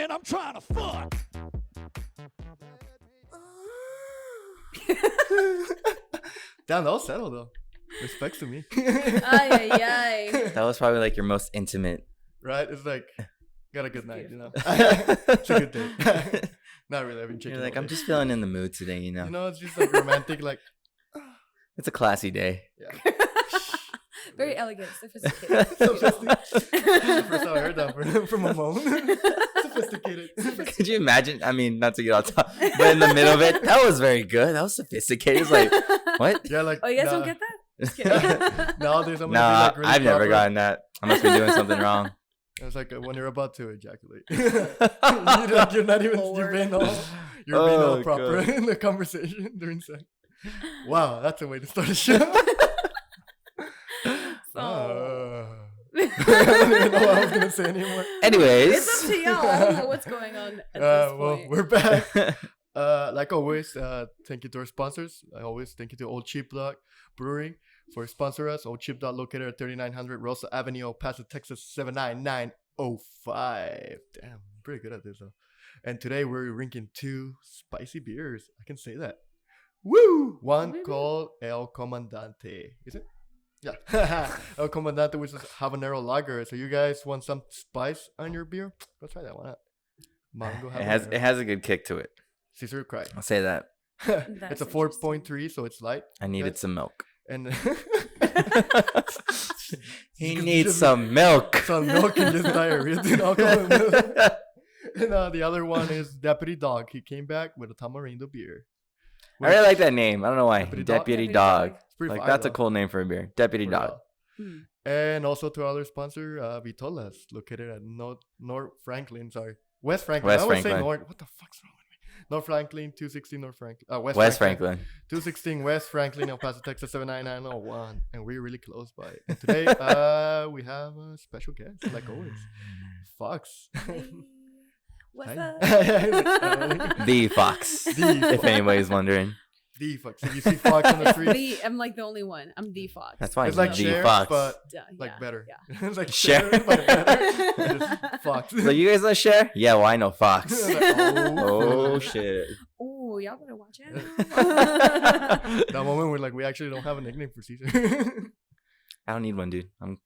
in. I'm trying to fuck. Damn, that was settled though. Respects to me. That was probably like your most intimate. Right? It's like, got a good night, you know? It's a good day. Not really. I've been checking. You're like, I'm just feeling in the mood today, you know? You know, it's just like romantic, like. It's a classy day. Yeah. Very elegant, sophisticated. That's the first time I heard that from a mom. Sophisticated. Could you imagine? I mean, not to get off top, but in the middle of it, that was very good. That was sophisticated. It's like, what? Yeah, like. Oh, you guys don't get that? Just kidding. Nowadays, I'm nah, be like really I've never proper. gotten that. I must be doing something wrong. It's like when you're about to ejaculate. You're not even. You're being all proper in the conversation during sex. Wow, that's a way to start a show. I don't even know what I was gonna say anymore. Anyways, it's up to y'all. I don't know what's going on at this point. Well, we're back. Like always, thank you to our sponsors. I always thank you to Old SheepDOg Brewery for sponsoring us. Old SheepDOg located at 3900 Rosa Ave, Paso Texas 79905. Damn, I'm pretty good at this though. And today we're drinking 2 spicy beers. I can say that. Woo! One called El Comandante. Is it? Yeah. El Comandante, which is habanero lager. So you guys want some spice on your beer? Go try that one out. Mango habanero. it has a good kick to it. Cesar cried. I'll say that. It's a 4.3, so it's light. I needed some milk. And he needs some milk. Some milk and just diarrhea. Dude, alcohol and milk. And the other one is Deputy Dog. He came back with a tamarindo beer. I really like that name. I don't know why. Deputy Dog. It's pretty Like fire, that's though. a cool name for a beer. Deputy For Dog. real. And also to our other sponsor, Vitolas, located at North Franklin. Sorry, West Franklin. West I always Franklin. say North. What the fuck's wrong with me? North Franklin, 216 North Franklin. West Franklin. 216 West Franklin, El Paso, Texas 79901, and we're really close by. And today, we have a special guest, like always, Fox. What's Hi. up? The Fox. If anybody's wondering. The Fox. If you see Fox on the street, I'm like the only one. I'm the Fox. That's why it's like the Cher, Fox. but Yeah, like better. Yeah. It's like Cher. Cher, but better. Just Fox. So you guys know Cher? Yeah, well I know Fox. Like, Oh shit. Oh, y'all better watch it. That moment we're like, we actually don't have a nickname for Cesar. I don't need one, dude. I'm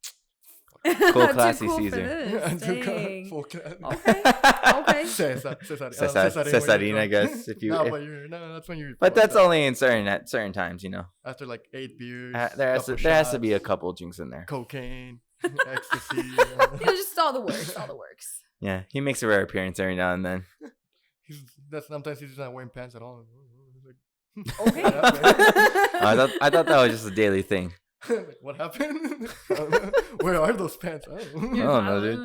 cool, classy Too cool Caesar. For this. Dang. Full class. Okay. Cesarine, I guess. If you, No, if- but that's when you're. but that's only in certain times, you know. after like 8 beers. There has to be a couple drinks in there. Cocaine, ecstasy. Just all the works. All the works. Yeah, he makes a rare appearance every now and then. Sometimes he's just not wearing pants at all. Okay. I thought that was just a daily thing. Like, what happened? Where are those pants? Oh. I don't know, dude.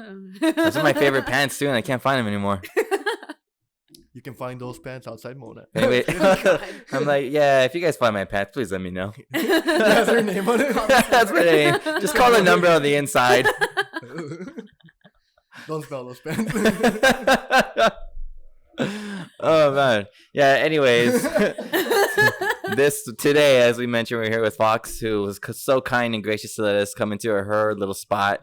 Those are my favorite pants too, and I can't find them anymore. You can find those pants outside Mona. Anyway, God. I'm like, yeah, if you guys find my pants, please let me know. Has their name on it. That's my name. Just call the number on the inside. Don't smell those pants. Oh man, yeah. Anyways, today, as we mentioned, we're here with Fox, who was so kind and gracious to let us come into her little spot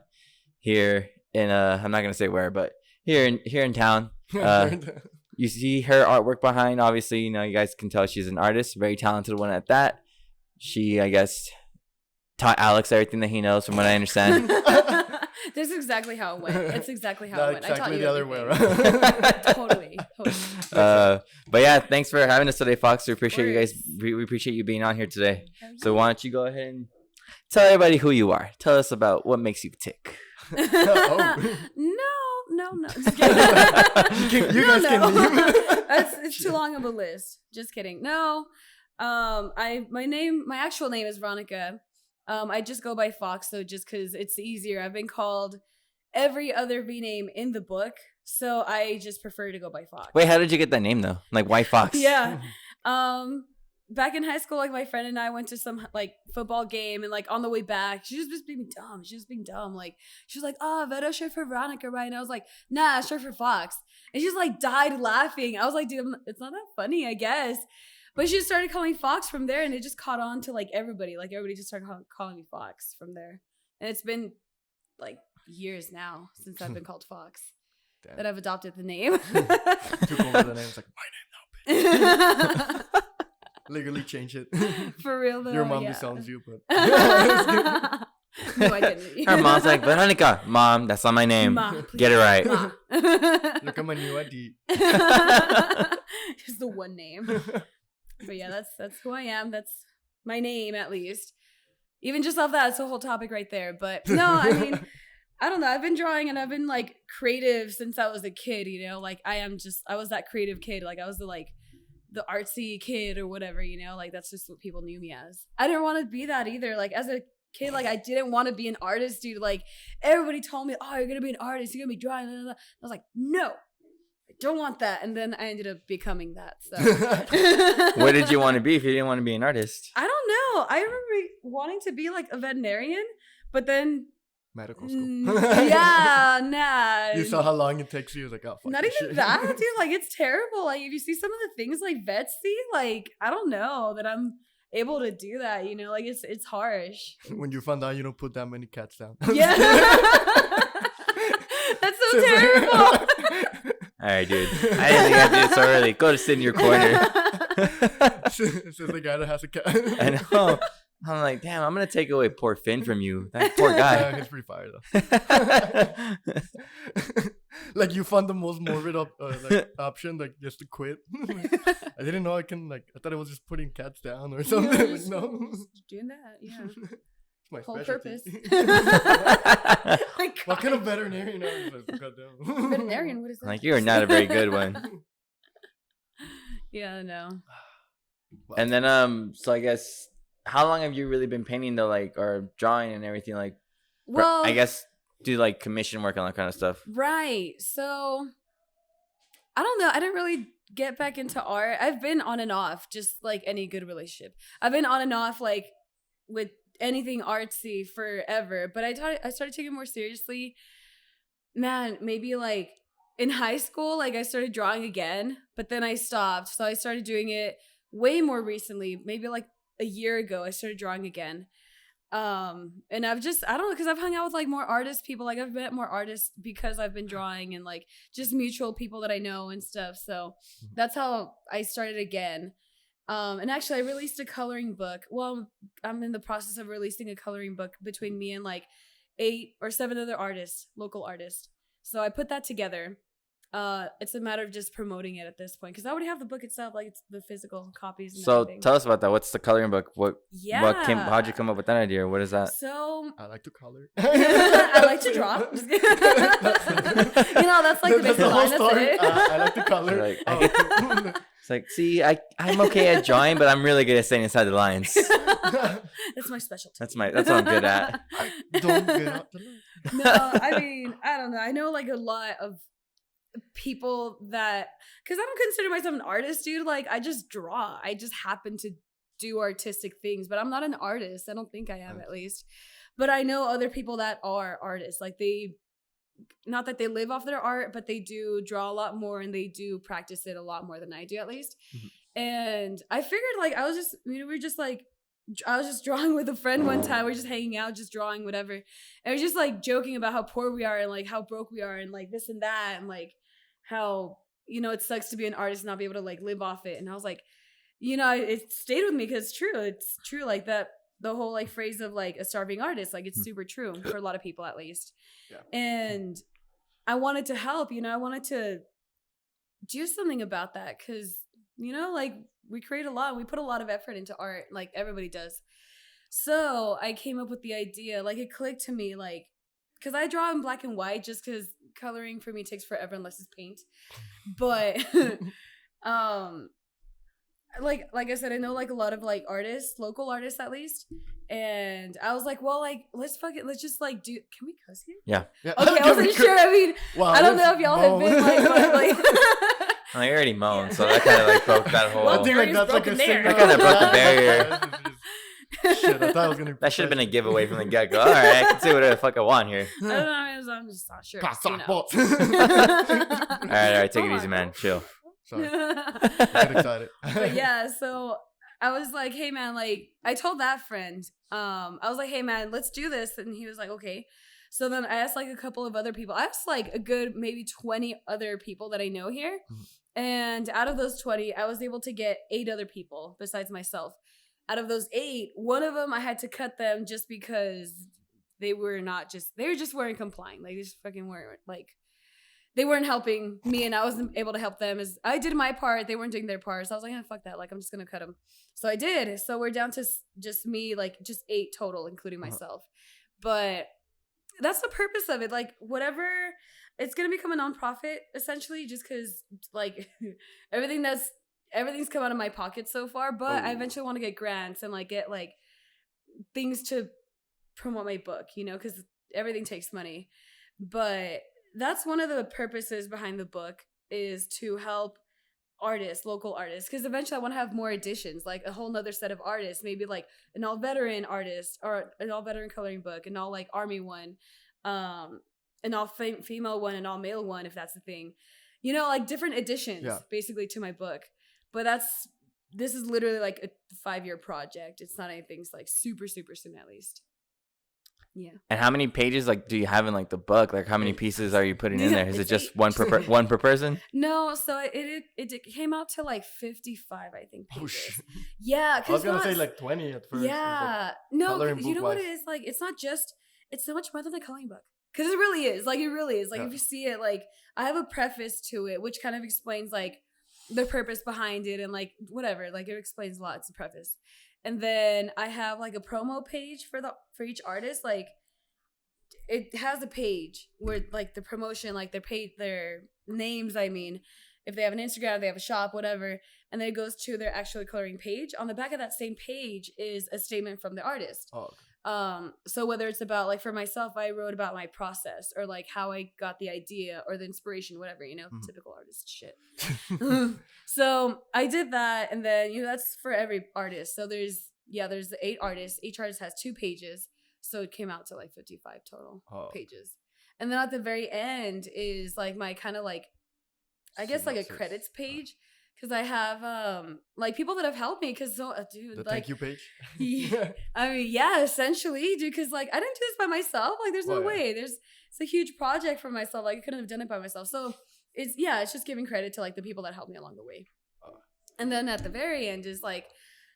here in I'm not gonna say where, but here in town. You see her artwork behind. Obviously, you know, you guys can tell she's an artist, very talented one at that. She, I guess, taught Alex everything that he knows, from what I understand. This is exactly how it went. It's exactly how Not it went. exactly I taught you the other way everything. around. Totally. But yeah, thanks for having us today, Fox. We appreciate you guys. We appreciate you being on here today. So why don't you go ahead and tell everybody who you are? Tell us about what makes you tick. Oh. No. Just kidding. You guys can leave. It's too long of a list. Just kidding. No. My actual name is Veronica. I just go by Fox though, just because it's easier. I've been called every other V name in the book, so I just prefer to go by Fox. Wait, how did you get that name though? Like, why Fox? Yeah. Back in high school, like my friend and I went to some like football game, and like on the way back, she was just being dumb. Like she was like, "Oh, Vero short for Veronica, right?" And I was like, "Nah, short for Fox." And she just like died laughing. I was like, "Dude, it's not that funny, I guess." But she started calling me Fox from there, and it just caught on to like everybody. Like everybody just started calling me Fox from there, and it's been like years now since I've been called Fox. Damn. that I've adopted the name. Took over the name. It's like, my name now, bitch. Legally change it. For real though. Your mom yeah. disowns you, but New identity. Her mom's like, Veronica, Mom, that's not my name. Ma, Get it right. Ma. look at my new ID. Just the one name. But yeah, that's who I am. That's my name, at least. Even just off that, it's a whole topic right there. But no, I mean, I don't know. I've been drawing and I've been like creative since I was a kid, you know? Like I was that creative kid. Like I was the artsy kid or whatever, you know? Like that's just what people knew me as. I didn't want to be that either. Like as a kid, like I didn't want to be an artist, dude. Like everybody told me, oh, you're going to be an artist. You're going to be drawing. Blah, blah, blah. I was like, no. I don't want that. And then I ended up becoming that. So What did you want to be if you didn't want to be an artist? I don't know. I remember wanting to be like a veterinarian, but then medical school. yeah, nah. You saw how long it takes you. It was like, oh, fuck Not this even shit. that, dude. Like it's terrible. Like if you see some of the things like vets see, like I don't know that I'm able to do that. You know, like it's harsh. When you found out you don't put that many cats down. Yeah, that's so terrible. All right, dude. I didn't think I'd do it so early. Go to sit in your corner. It's just the guy that has a cat. I know. I'm like, damn, I'm going to take away poor Finn from you. That poor guy. Yeah, he's pretty fire though. Like you found the most morbid option, like just to quit. I didn't know I can I thought it was just putting cats down or something. Yeah, Like, no. just doing that. Yeah, It's my whole specialty. purpose. What kind of veterinarian are you? Goddamn. Veterinarian? What is that? Like, you're not a very good one. Yeah, no. And then, so I guess, how long have you really been painting though, like, or drawing and everything? Like, Well, I guess, do like commission work and that kind of stuff. right. So, I don't know. I didn't really get back into art. I've been on and off, just like any good relationship. I've been on and off, like, with anything artsy forever. But I started taking it more seriously. Man, maybe like in high school, like I started drawing again, but then I stopped. So I started doing it way more recently, maybe like a year ago. I started drawing again. And I don't know, because I've hung out with like more artist people. Like I've met more artists because I've been drawing, and like just mutual people that I know and stuff. So that's how I started again. And actually I released a coloring book. Well, I'm in the process of releasing a coloring book between me and like 8 or 7 other artists, local artists. So I put that together. It's a matter of just promoting it at this point, because I already have the book itself, like it's the physical copies. And So everything. tell us about that. What's the coloring book? How'd you come up with that idea? What is that? So I like to color. I like to draw. That's like the basic whole line. That's story. it. I like to color. Like, Oh. It's like, see, I'm okay at drawing, but I'm really good at staying inside the lines. That's my specialty. That's what I'm good at. I don't get out the light. No, I mean, I don't know. I know like a lot of people that, because I don't consider myself an artist, dude. Like I just draw. I just happen to do artistic things, but I'm not an artist. I don't think I am, at least. But I know other people that are artists. Like not that they live off their art, but they do draw a lot more, and they do practice it a lot more than I do, at least. Mm-hmm. And I figured like I was just drawing with a friend one time. We're just hanging out, just drawing, whatever. And we're just like joking about how poor we are and like how broke we are and like this and that, and like how, it sucks to be an artist and not be able to like live off it. And I was like, it stayed with me because it's true. It's true. Like that, the whole like phrase of like a starving artist, like it's super true for a lot of people, at least. Yeah. And I wanted to help, I wanted to do something about that, because, like we create a lot, we put a lot of effort into art, like everybody does. So I came up with the idea, like it clicked to me, like, because I draw in black and white just because coloring for me takes forever unless it's paint. But like I said, I know like a lot of like artists, local artists at least. And I was like, well, like let's just like do. Can we cuss here? Yeah. Okay, I wasn't sure. I mean, wow, I don't know if y'all have been like I already moaned, so that kind of like broke that whole. I think like that's like a that kind of broke the barrier. Shit, I thought I was gonna. That should have been a giveaway from the get go. All right, I can say whatever the fuck I want here. I don't know. I'm just not sure. All right, take it easy, man. Chill. Sorry, I'm excited. But yeah, so I was like, hey man, like I told that friend, I was like, hey man, let's do this, and he was like, okay. So then I asked like a couple of other people. I asked like a good maybe 20 other people that I know here. And out of those 20, I was able to get 8 other people besides myself. Out of those 8, one of them I had to cut them just because they just weren't complying. Like they just fucking weren't like, they weren't helping me and I wasn't able to help them. As I did my part, they weren't doing their part. So I was like, fuck that. Like I'm just going to cut them. So I did. So we're down to just me, like just 8 total, including myself. But that's the purpose of it. Like whatever, it's going to become a nonprofit essentially just because like everything's come out of my pocket so far. But I eventually want to get grants and like get like things to promote my book, you know, because everything takes money. But that's one of the purposes behind the book is to help artists, local artists, because eventually I want to have more editions, like a whole nother set of artists, maybe like an all veteran artist or an all veteran coloring book, an all like army one, an all female one, an all male one, if that's the thing, you know, like different editions basically to my book. But this is literally like a 5-year project. It's not anything like super soon at least. Yeah. And how many pages like do you have in like the book? Like how many pieces are you putting in there? Is it just one per person? No, so it came out to like 55, I think, pages. Yeah, I was gonna say like 20 at first. Yeah, no, you know what it is? Like it's so much more than a coloring book. Because it really is. Like it really is. Like if you see it, like I have a preface to it, which kind of explains like the purpose behind it and like whatever. Like it explains a lot. It's a preface. And then I have like a promo page for each artist. Like it has a page where like the promotion, like their names. I mean, if they have an Instagram, they have a shop, whatever. And then it goes to their actual coloring page. On the back of that same page is a statement from the artist. Oh. So whether it's about like for myself, I wrote about my process or like how I got the idea or the inspiration, whatever, you know, typical artist shit. So I did that. And then, you know, that's for every artist. So there's 8 artists. Each artist has 2 pages. So it came out to like 55 total pages. And then at the very end is like my kind of like, I guess like a credits page. Because I have, like, people that have helped me. Because, dude, the like... thank you page? I mean, yeah, essentially, dude. Because, like, I didn't do this by myself. Like, there's no way. It's a huge project for myself. Like, I couldn't have done it by myself. So, it's just giving credit to, like, the people that helped me along the way. And then at the very end is, like,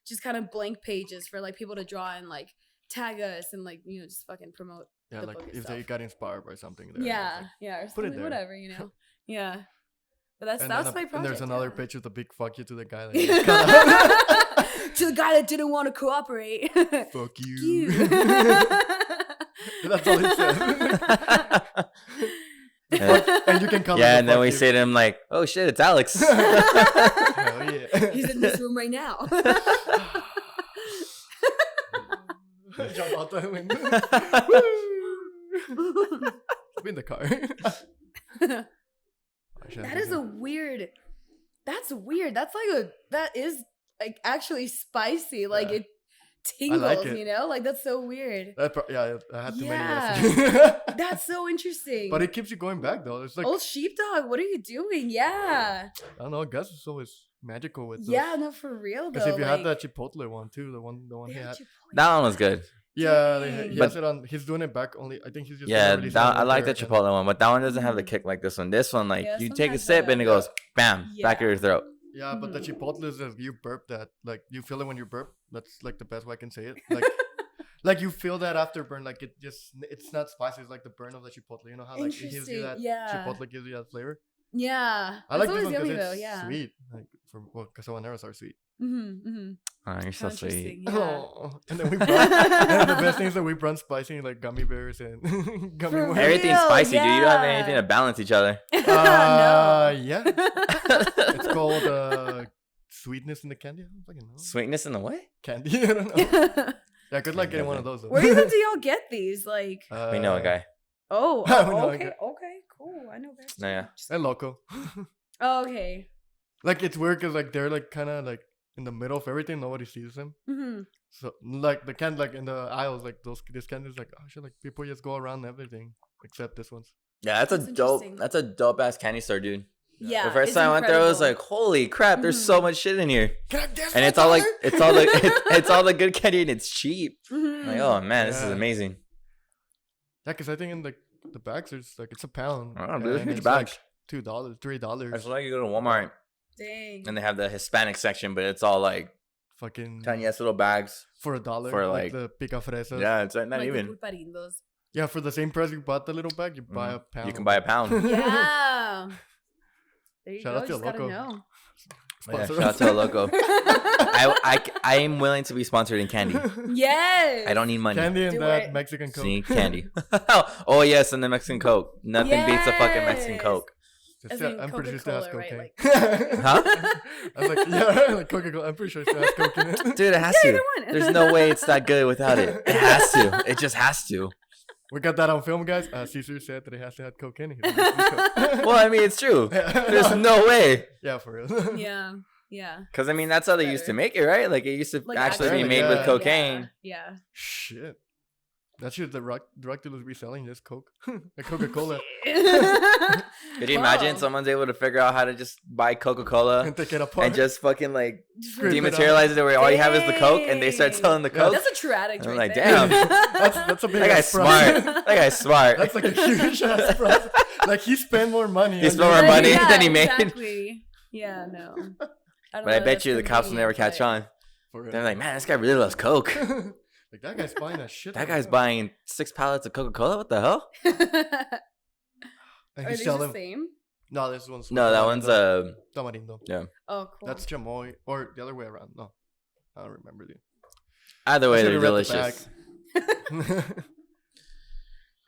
just kind of blank pages for, like, people to draw and, like, tag us and, like, you know, just fucking promote the like, book and if stuff. they got inspired by something. There, yeah, like, or put it there. Whatever, you know. Yeah. But that's my project. And there's another picture with a big fuck you to the guy. To the guy that didn't want to cooperate. Fuck you. That's all he said. And you can come. Yeah, and then we say to him like, "Oh shit, it's Alex." Hell yeah. He's in this room right now. Jump out the window. I'm in the car. That's weird. That's like that is like actually spicy. Like it tingles, like it. You know? Like that's so weird. I had too many. That's so interesting. But it keeps you going back though. It's like old sheepdog, what are you doing? Yeah. I don't know, I guess it's always magical with those. Yeah, no, for real though. Because if you had that Chipotle one too, the one he had. That one was good. Yeah, he has it on. He's doing it back only. I think he's just. I like the Chipotle one, but that one doesn't have the kick like this one. This one, like you take a sip and it goes bam back of your throat. Yeah, but the Chipotle is if you burp that, like you feel it when you burp. That's like the best way I can say it. Like, like you feel that afterburn. Like it's not spicy. It's like the burn of the Chipotle. You know how like it gives you that Chipotle gives you that flavor. Yeah, I like this one because it's sweet. Like because habaneros are sweet. Oh, you're so sweet. Yeah. Oh, and then we brought and the best things that we brought spicy like gummy bears and gummy worms. Everything's spicy, dude. You don't have anything to balance each other. No. Yeah. It's called sweetness in the candy. I don't fucking know. Sweetness in the what? Candy. I don't know. Yeah, I could like getting one of those. Though. Where even do y'all get these? Like we know a guy. Oh, okay, cool. I know that. No, yeah. And loco. Oh, okay. Like it's weird because like they're like kind of like in the middle of everything. Nobody sees them. So like the candy like in the aisles like this candy's like oh shit like people just go around everything except this one's. Yeah, that's a dope ass candy store, dude. Yeah. The first time I went there, I was like, "Holy crap! There's so much shit in here." And it's all the good candy and it's cheap. Like, oh man, this is amazing. Yeah, because I think in the bags, it's like it's a pound. Oh, dude, and huge it's bags. Like $2, $3. It's like you go to Walmart Dang. and they have the Hispanic section, but it's all like Fucking tiny ass little bags. for $1 For, like like- the pica fresas. Yeah, it's like not Like the even. pulparindos. Yeah, for the same price you bought the little bag, you buy a pound. You can buy a pound. Yeah. There you Shout go. out to Just gotta Loco. know. Yeah, Sponsor shout out us. to a loco. I am willing to be sponsored in candy. Yes. I don't need money. Candy and Do that it. Mexican Coke. See, candy. Oh yes, and the Mexican Coke. Nothing beats a fucking Mexican Yes. Coke. It's As still- in I'm pretty sure it still has Coca-Cola, cocaine. right? Huh? I was like, yeah, like Coca-Cola. I'm pretty sure it still has coke in it. Dude, it has Yeah, to. either one. There's no way it's that good without it. It has to. It just has to. We got that on film, guys. Cesar said that it has to have coke in it. He doesn't use Coke. Well, I mean, it's true. There's no way. Yeah, for real. Yeah. Yeah. Because, I mean, that's how they used to make it, right? Like, it used to Like actually be actually, made yeah. with cocaine. Yeah. Shit. That shit the drug dealers be selling just Coke. Like Coca-Cola. Yeah. Could you imagine someone's able to figure out how to just buy Coca-Cola And take it apart. and just fucking, like, Scrape it out. dematerialize it where all you have is the Coke and they start Dang. selling the Coke? That's a true addict I'm right like, there. damn. That's a big That guy's ass price. smart. That guy's smart. That's like a huge ass price. Like he spent more money. He on spent more this. money Yeah, than he made. Exactly. Yeah, no. don't But I know, bet that's you the cops will never convenient, catch but- on. For real. They're like, man, this guy really loves Coke. Like that guy's buying that shit. That guy's buying 6 pallets of Coca-Cola? What the hell? And Are he they sell the them. same? No, this one's No, that one's Tamarindo. Oh, cool. That's chamoy, or the other way around. No, I don't remember. Dude. either way, I they're should've read the delicious.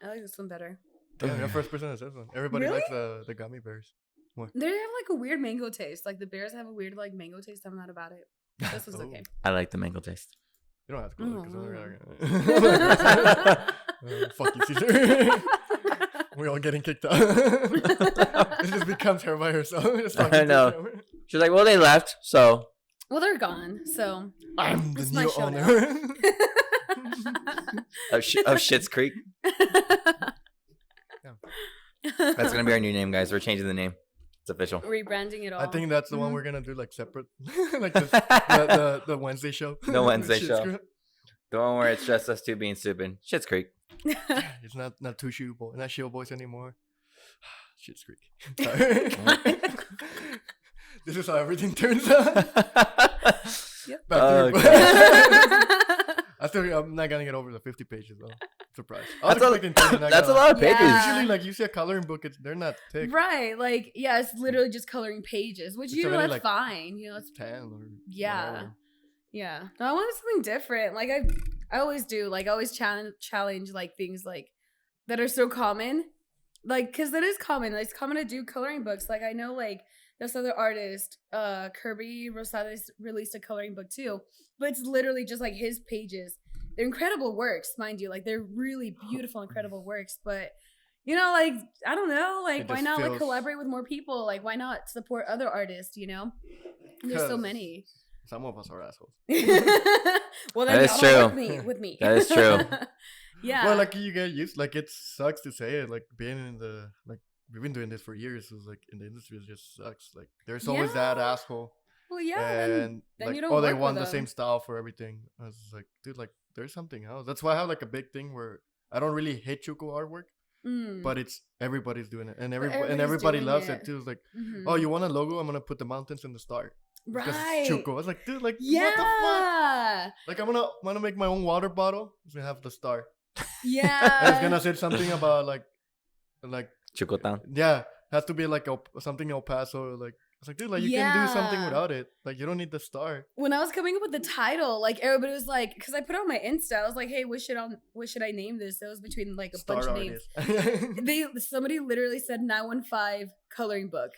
I like this one better. Damn, you're the first person that says one. Everybody Really? likes the gummy bears. They have like a weird mango taste. Like the bears have a weird like mango taste. I'm not about it. This one's Oh. okay. I like the mango taste. You don't have to go Oh. fuck you, Cesar. We're all getting kicked out. It just becomes her by herself. Just I fucking know. takes over. She's like, well, they left, so. Well, they're gone. So I'm the It's my new show owner. Of Schitt's Creek. That's going to be our new name, guys. We're changing the name. It's official. rebranding it all. I think that's the one Mhm. we're gonna do like separate, like the Wednesday show. The Wednesday Shit's show. Creek. The one where it's just us two being stupid. Schitt's Creek. It's not two shoe boy, not shoe boys anymore. Shit's Creek. Sorry. This is how everything turns out. Yep. Back to your- Okay. I'm not gonna get over the 50 pages though. Surprise. That's a, 30, not that's a gonna- lot of pages. Yeah. Usually, like you see a coloring book, they're not thick. Right, like yeah, it's literally just coloring pages, which It's you know already, that's like, fine. You know, it's 10 or Yeah. whatever. yeah. No, I wanted something different. Like I always do. Like I always challenge like things like that are so common. Like because that is common. Like, it's common to do coloring books. Like I know like this other artist, Kirby Rosales released a coloring book too, but it's literally just like his pages. They're incredible works, mind you. Like they're really beautiful, incredible works. But you know, like I don't know, like It why just not like feels- collaborate with more people? Like why not support other artists? You know, there's so 'Cause many. Some of us are assholes. Well, That then is y'all don't true. work with me. That is true. Yeah. Well, like you get used. Like it sucks to say it. Like being in the like we've been doing this for years. So like in the industry, it just sucks. Like there's always that Yeah. asshole. Well, yeah. And then like, you don't oh, they work want with the same them. style for everything. I was just like, dude, like there's something else. That's why I have like a big thing where I don't really hate Chuko artwork, Mm. but it's everybody's doing it, and everybody's everybody doing loves it. it too. It's like, Mhm. oh, you want a logo? I'm gonna put the mountains and the star. Because right. it's Chuko. I was like, dude, like what the fuck? Yeah. Like I'm gonna make my own water bottle. It's gonna have the star. Yeah. And it's gonna say something about like Chucotan. yeah, has to be like something El Paso. Like it's like, dude, like you can do something Yeah. without it. Like you don't need the star. When I was coming up with the title, like everybody was like, because I put it on my Insta, I was like, "Hey, what should I name this?" It was between like a bunch of names. Somebody literally said 915 coloring book.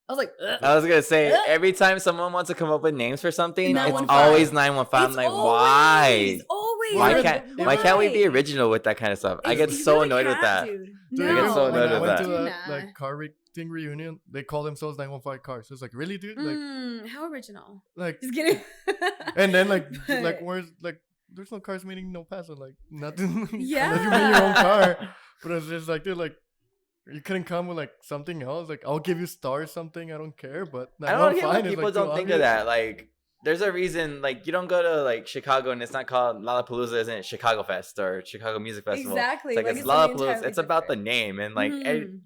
I was like, ugh. I was gonna say every time someone wants to come up with names for something, it's 915. always 915. I'm It's like, why? Always. Why like, can't we be why? original with that kind of stuff? I get You so really annoyed with can't, that. dude. Dude, I get No, so when annoyed I with went that. to do that not. like car thing reunion, they call themselves 915 cars. So it's like, really, dude? How original. Like Just kidding. and then like But- where's like there's no cars meeting no Paso, like nothing. Yeah. Unless you meet your own car. But it's just like, dude, like you couldn't come with like something else. Like I'll give you star something. I don't care. But I don't get why 915 is, people like, don't too think of obvious. that. Like, there's a reason, like, you don't go to, like, Chicago and it's not called Lollapalooza, isn't it Chicago Fest or Chicago Music Festival? Exactly. It's like, it's something Lollapalooza. entirely It's about the different. name. And, like, Mhm.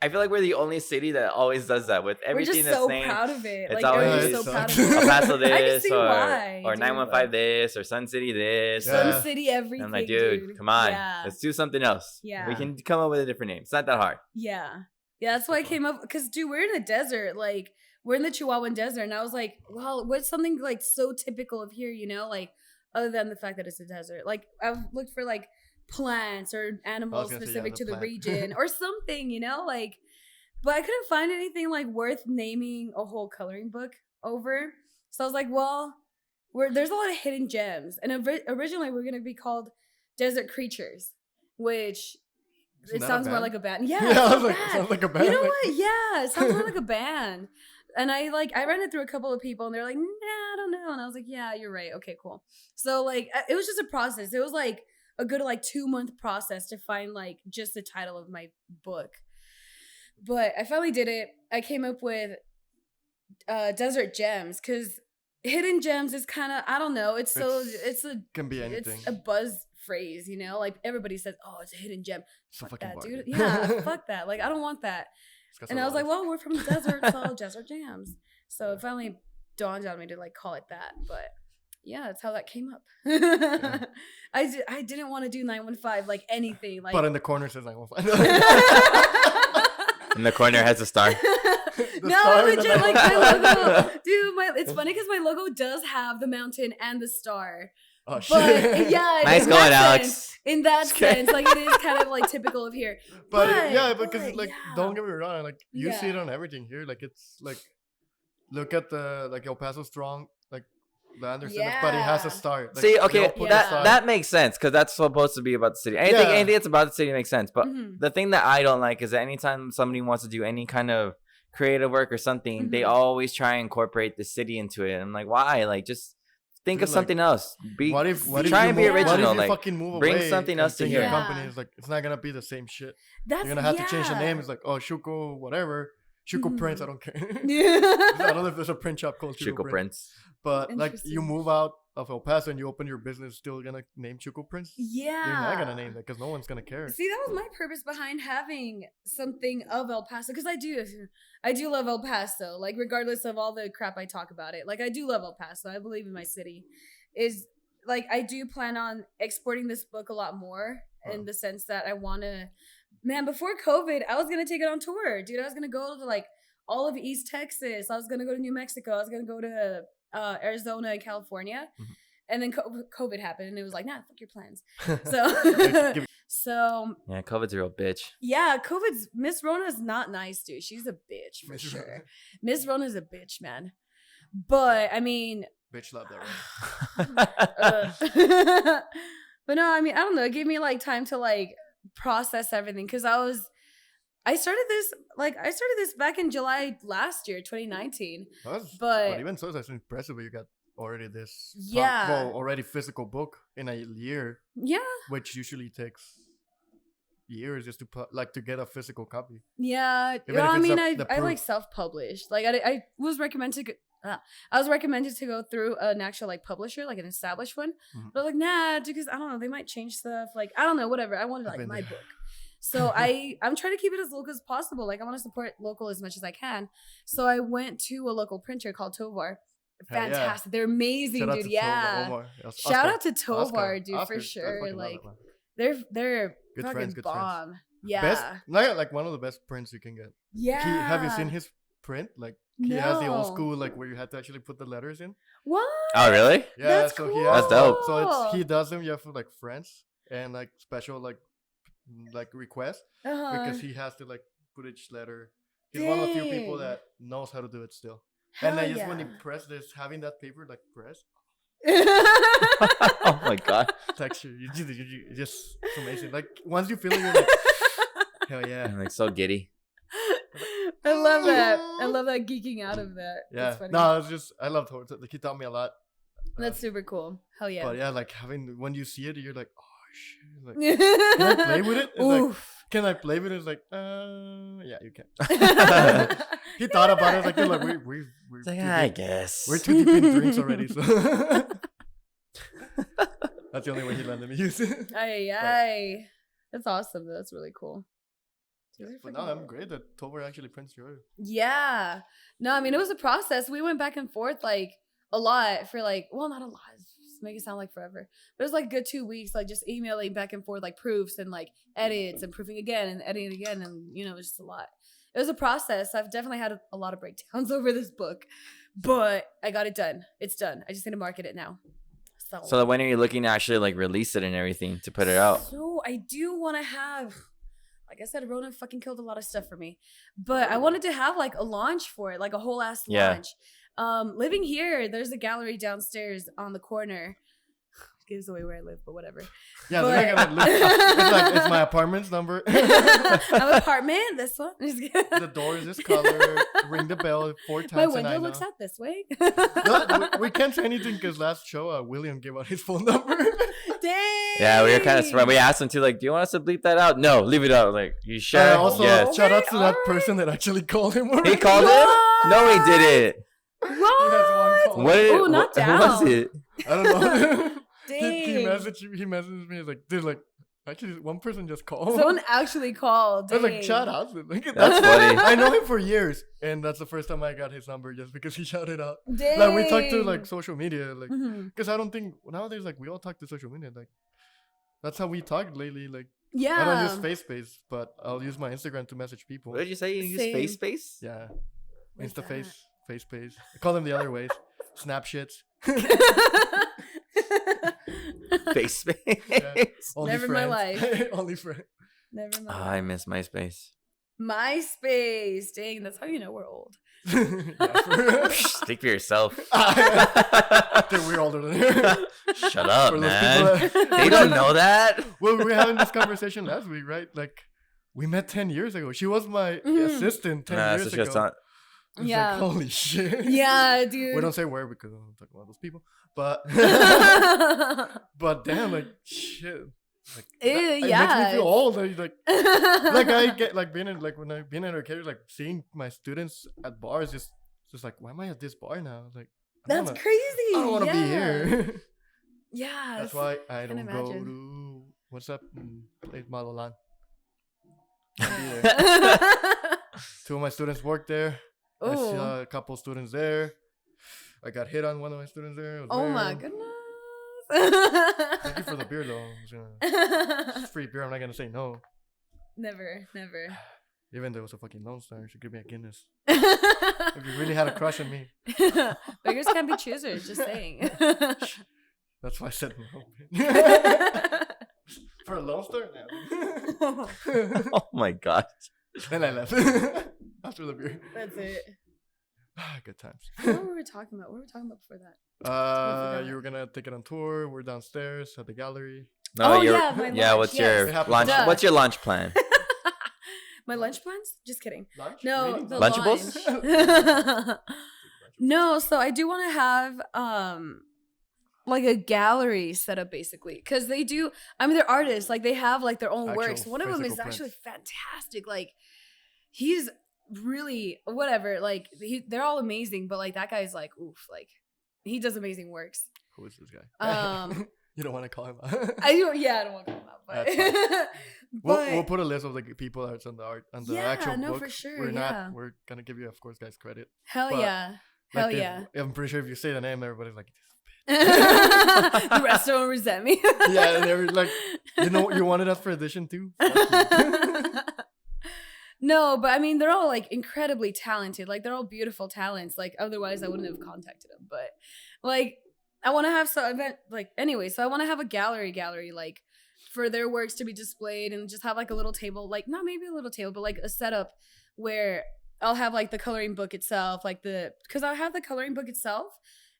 I feel like we're the only city that always does that with We're everything just that's so named. proud of it. It's Like, everyone's always- so proud of El it. El Paso I can this, see why, or dude, 915 but- this, or Sun City this. Yeah. Sun Or, City, everything. I'm like, dude, come on. Yeah. Let's do something else. Yeah. We can come up with a different name. It's not that hard. Yeah. Yeah, that's why I came up, because, dude, we're in the desert. Like, we're in the Chihuahuan desert. And I was like, well, what's something, like, so typical of here, you know? Like, other than the fact that it's a desert. Like, I've looked for, like, plants or animals gonna say, yeah, specific the to the plant. region or something, you know? Like, but I couldn't find anything, like, worth naming a whole coloring book over. So I was like, well, there's a lot of hidden gems. And originally, we're going to be called Desert Creatures, which... Isn't It that a sounds more band? like a band. Yeah, Yeah, it's I not was like, bad. sounds like a band. You know like- what? Yeah, it sounds more like a band. And I ran it through a couple of people, and they're like, "Nah, I don't know." And I was like, "Yeah, you're right. Okay, cool." So like, it was just a process. It was like a good like 2-month process to find like just the title of my book. But I finally did it. I came up with Desert Gems, because hidden gems is kind of, I don't know. It's Can be anything. it's a buzz phrase, you know? Like everybody says, "Oh, it's a hidden gem." It's a Fuck fucking that, bar, dude. dude. Yeah, fuck that. Like, I don't want that. It's got And I some was like, olives. well, we're from the desert, so Desert Jams. So it finally dawned on me to like call it that. But yeah, that's how that came up. I didn't want to do 915 like anything. Like, But in the corner says I will find. In the corner has a star. no, star in the legit, like my back. logo, dude. It's funny because my logo does have the mountain and the star. Oh shit. But yeah, Nice in going, that Alex. sense- In that Just kidding. sense, like it is kind of like typical of here. But But- yeah, because but, like yeah. don't get me wrong, like you see it Yeah. on everything here. Like it's like look at the like El Paso Strong, like the Anderson, but it has a Yeah. star. Like, See, they okay, all put a Yeah. star. that makes sense because that's supposed to be about the city. Anything, Yeah. anything that's about the city makes sense. But Mhm. the thing that I don't like is that anytime somebody wants to do any kind of creative work or something, they Mhm. always try and incorporate the city into it. And I'm like, why? Like, just think Dude, of like, something else. Be What if try you and be move- What original? if you Like, fucking move bring away something and else to think your here. company Yeah. is like it's not gonna be the same shit. That's You're gonna have to change the yeah. name. It's like Shuko whatever. Shuko Prince. I Mhm. don't care. Yeah. I don't know if there's a print shop called Shuko Chico Prince. Prince. But like you Interesting. move out of El Paso and you open your business, still gonna name Shuko Prince? Yeah. You're not gonna name that because no one's gonna care. See, that was my purpose behind having something of El Paso, because I do love El Paso. Like, regardless of all the crap I talk about it, like I do love El Paso. I believe in my city. Is like I do plan on exporting this book a lot more in the sense that I want to. Man, before COVID, I was gonna take it on tour, dude. I was gonna go to like all of East Texas. I was gonna go to New Mexico. I was gonna go to Arizona and California. Mhm. And then COVID happened, and it was like, nah, fuck your plans. Like, So, give- so Yeah, COVID's a real bitch. yeah, Miss Rona's not nice, dude. She's a bitch for Miss sure. Rona. Miss Rona's a bitch, man. But I mean, Bitch love that uh, but no, I mean, I don't know. It gave me like time to like process everything, because I started this back in July last year, 2019. but But even so, that's impressive. You got already this. Yeah. Already physical book in a year, yeah, which usually takes years just to to get a physical copy. yeah. Even Well, if I it's mean, the I like proof. self-published. Like I was recommended to. I was recommended to go through an actual like publisher, like an established one. Mhm. But like, nah, because I don't know, they might change stuff. Like, I don't know, whatever. I wanted I've like been my there. book. So I'm trying to keep it as local as possible. Like, I want to support local as much as I can. So I went to a local printer called Tovar. Hell yeah. Fantastic. They're amazing, Shout out dude. to Yeah. Omar. Yes, Shout Oscar. out to Tovar, Oscar. dude, Oscar. for I sure. fucking love Like, it, man. they're Good fucking friends, good friends. bomb. Yeah. Best, like one of the best prints you can get. Yeah. Have you seen his print? Like he has the old No. school, like where you had to actually put the letters in. What? Oh, really? Yeah, That's so cool. he has That's dope. So it's he does them. You have for like friends and like special like requests Uh-huh. because he has to like put each letter. He's one of the few people Dang. that knows how to do it still. Hell and then just when he yeah. press this, having that paper like press Oh my god. texture, you just it's amazing. Like once you feel it, you're like, hell yeah. I'm like so giddy. I love that. I love that geeking out of that. Yeah, That's funny. no, it's just I love Horton. Like he taught me a lot. That's super cool. Hell yeah. But yeah, like having when you see it, you're like, oh shit. Like, can I play with it? It's like, Oof. can I play with it? It's like, yeah, you can. He thought about it. It's like, dude, like we're It's like, too I deep. guess. We're too deep in drinks already. So that's the only way he let me use it. Aye. That's awesome. That's really cool. But no, I'm great that Tober actually prints your. Yeah. No, I mean, it was a process. We went back and forth like a lot for like, well, not a lot. Just make it sound like forever. But it was like a good 2 weeks, like just emailing back and forth, like proofs and like edits and proofing again and editing again. And, you know, it was just a lot. It was a process. I've definitely had a lot of breakdowns over this book, but I got it done. It's done. I just need to market it now. So when are you looking to actually like release it and everything to put it out? So I do want to have, like I said, Rona fucking killed a lot of stuff for me, but I wanted to have like a launch for it, like a whole ass launch. Living here, there's a gallery downstairs on the corner. Gives away where I live, but whatever. Yeah, they're not gonna it's like, it's my apartment's number. I'm apartment, this one. The door is this color. Ring the bell 4 times. My window looks out this way. No, we can't say anything because last show, William gave out his phone number. Dang. Yeah, we were kind of. We asked him to like, do you want us to bleep that out? No, leave it out. Like, you sure? Also, Yes. shout out to that Alright. person that actually called him. He called him? No, he didn't. He has one call. What? Oh, not what down. was it? I don't know. Dang. he messaged me. He's like, dude, like, actually, one person just called. Someone actually called. I was like, Dang. shout out. Like, That's funny. I know him for years, and that's the first time I got his number just because he shouted out. Dang. Like, we talked to like social media, like, Mhm. because I don't think nowadays like we all talk to social media, like, that's how we talk lately. Like, Yeah. I don't use Space, but I'll use my Instagram to message people. What did you say? You use Same. Space? Yeah, What's InstaFace, that? FacePace. I call them the other ways. Snapshits. Face Yeah. Only Never in my friends. life. Only friends. Never Oh, mind. I miss MySpace. MySpace. Dang, that's how you know we're old. Yeah, Speak for yourself. Dude, we're older than her. Shut up, For those man. people that- They don't know that. Well, we were having this conversation last week, right? Like, we met 10 years ago. She was my assistant 10 Nah, years so ago. just not. It's Yeah. like, holy shit. Yeah, dude. We don't say where because I don't talk about those people. But, but damn, like, shit. Like, Ew, it yeah. makes me feel old. Like I get, like, being in, like, when I've been in arcade, like, seeing my students at bars, just like, why am I at this bar now? Like, I don't That's wanna- crazy. I don't want to yeah. be here. Yeah. That's why I can don't go imagine. to what's up, place Malolan. Two of my students work there. I Oh. saw a couple students there. I got hit on one of my students there. It was Oh my weird. goodness. Thank you for the beer though. It's free beer. I'm not gonna say no. Never. Even though it was a fucking Lone Star, you should give me a Guinness. If you really had a crush on me, Beggars can't be choosers, just saying. that's why I said no. For a Lone Star, no. Oh my god. Then I left after the beer. That's it. Good times. What were we talking about? What were we talking about before that? forgot. You were gonna take it on tour. We're downstairs at the gallery. No, Oh, you're, yeah, my yeah. lunch, What's yes. your It happens. lunch? Duh. What's your lunch plan? My lunch plans? Just kidding. Lunch? No, Meeting? the Lunchables? lunch. No, so I do want to have like a gallery set up basically because they do. I mean, they're artists. Like they have like their own Actual works. One of them is physical actually prints. fantastic. Like he's really whatever. Like they're all amazing, but like that guy's like oof. Like he does amazing works. Who is this guy? Um, You don't want to call him out. I do. Yeah, I don't want to call him out, but, We'll but put a list of the people that's on the art on the Yeah, actual no, book. for sure, We're yeah. not. We're gonna give you, of course, guys, credit. hell but, yeah, Like, hell if- yeah. I'm pretty sure if you say the name, everybody's like, The rest of them resent me. yeah, and they're like, you wanted us for edition too. Fuck you. No, but I mean, they're all like incredibly talented. Like they're all beautiful talents. Like otherwise, I wouldn't have contacted them. But like, I want to have so event like anyway. So I want to have a gallery like for their works to be displayed and just have like a little table, like not maybe a little table, but like a setup where I'll have like the coloring book itself, like because I have the coloring book itself,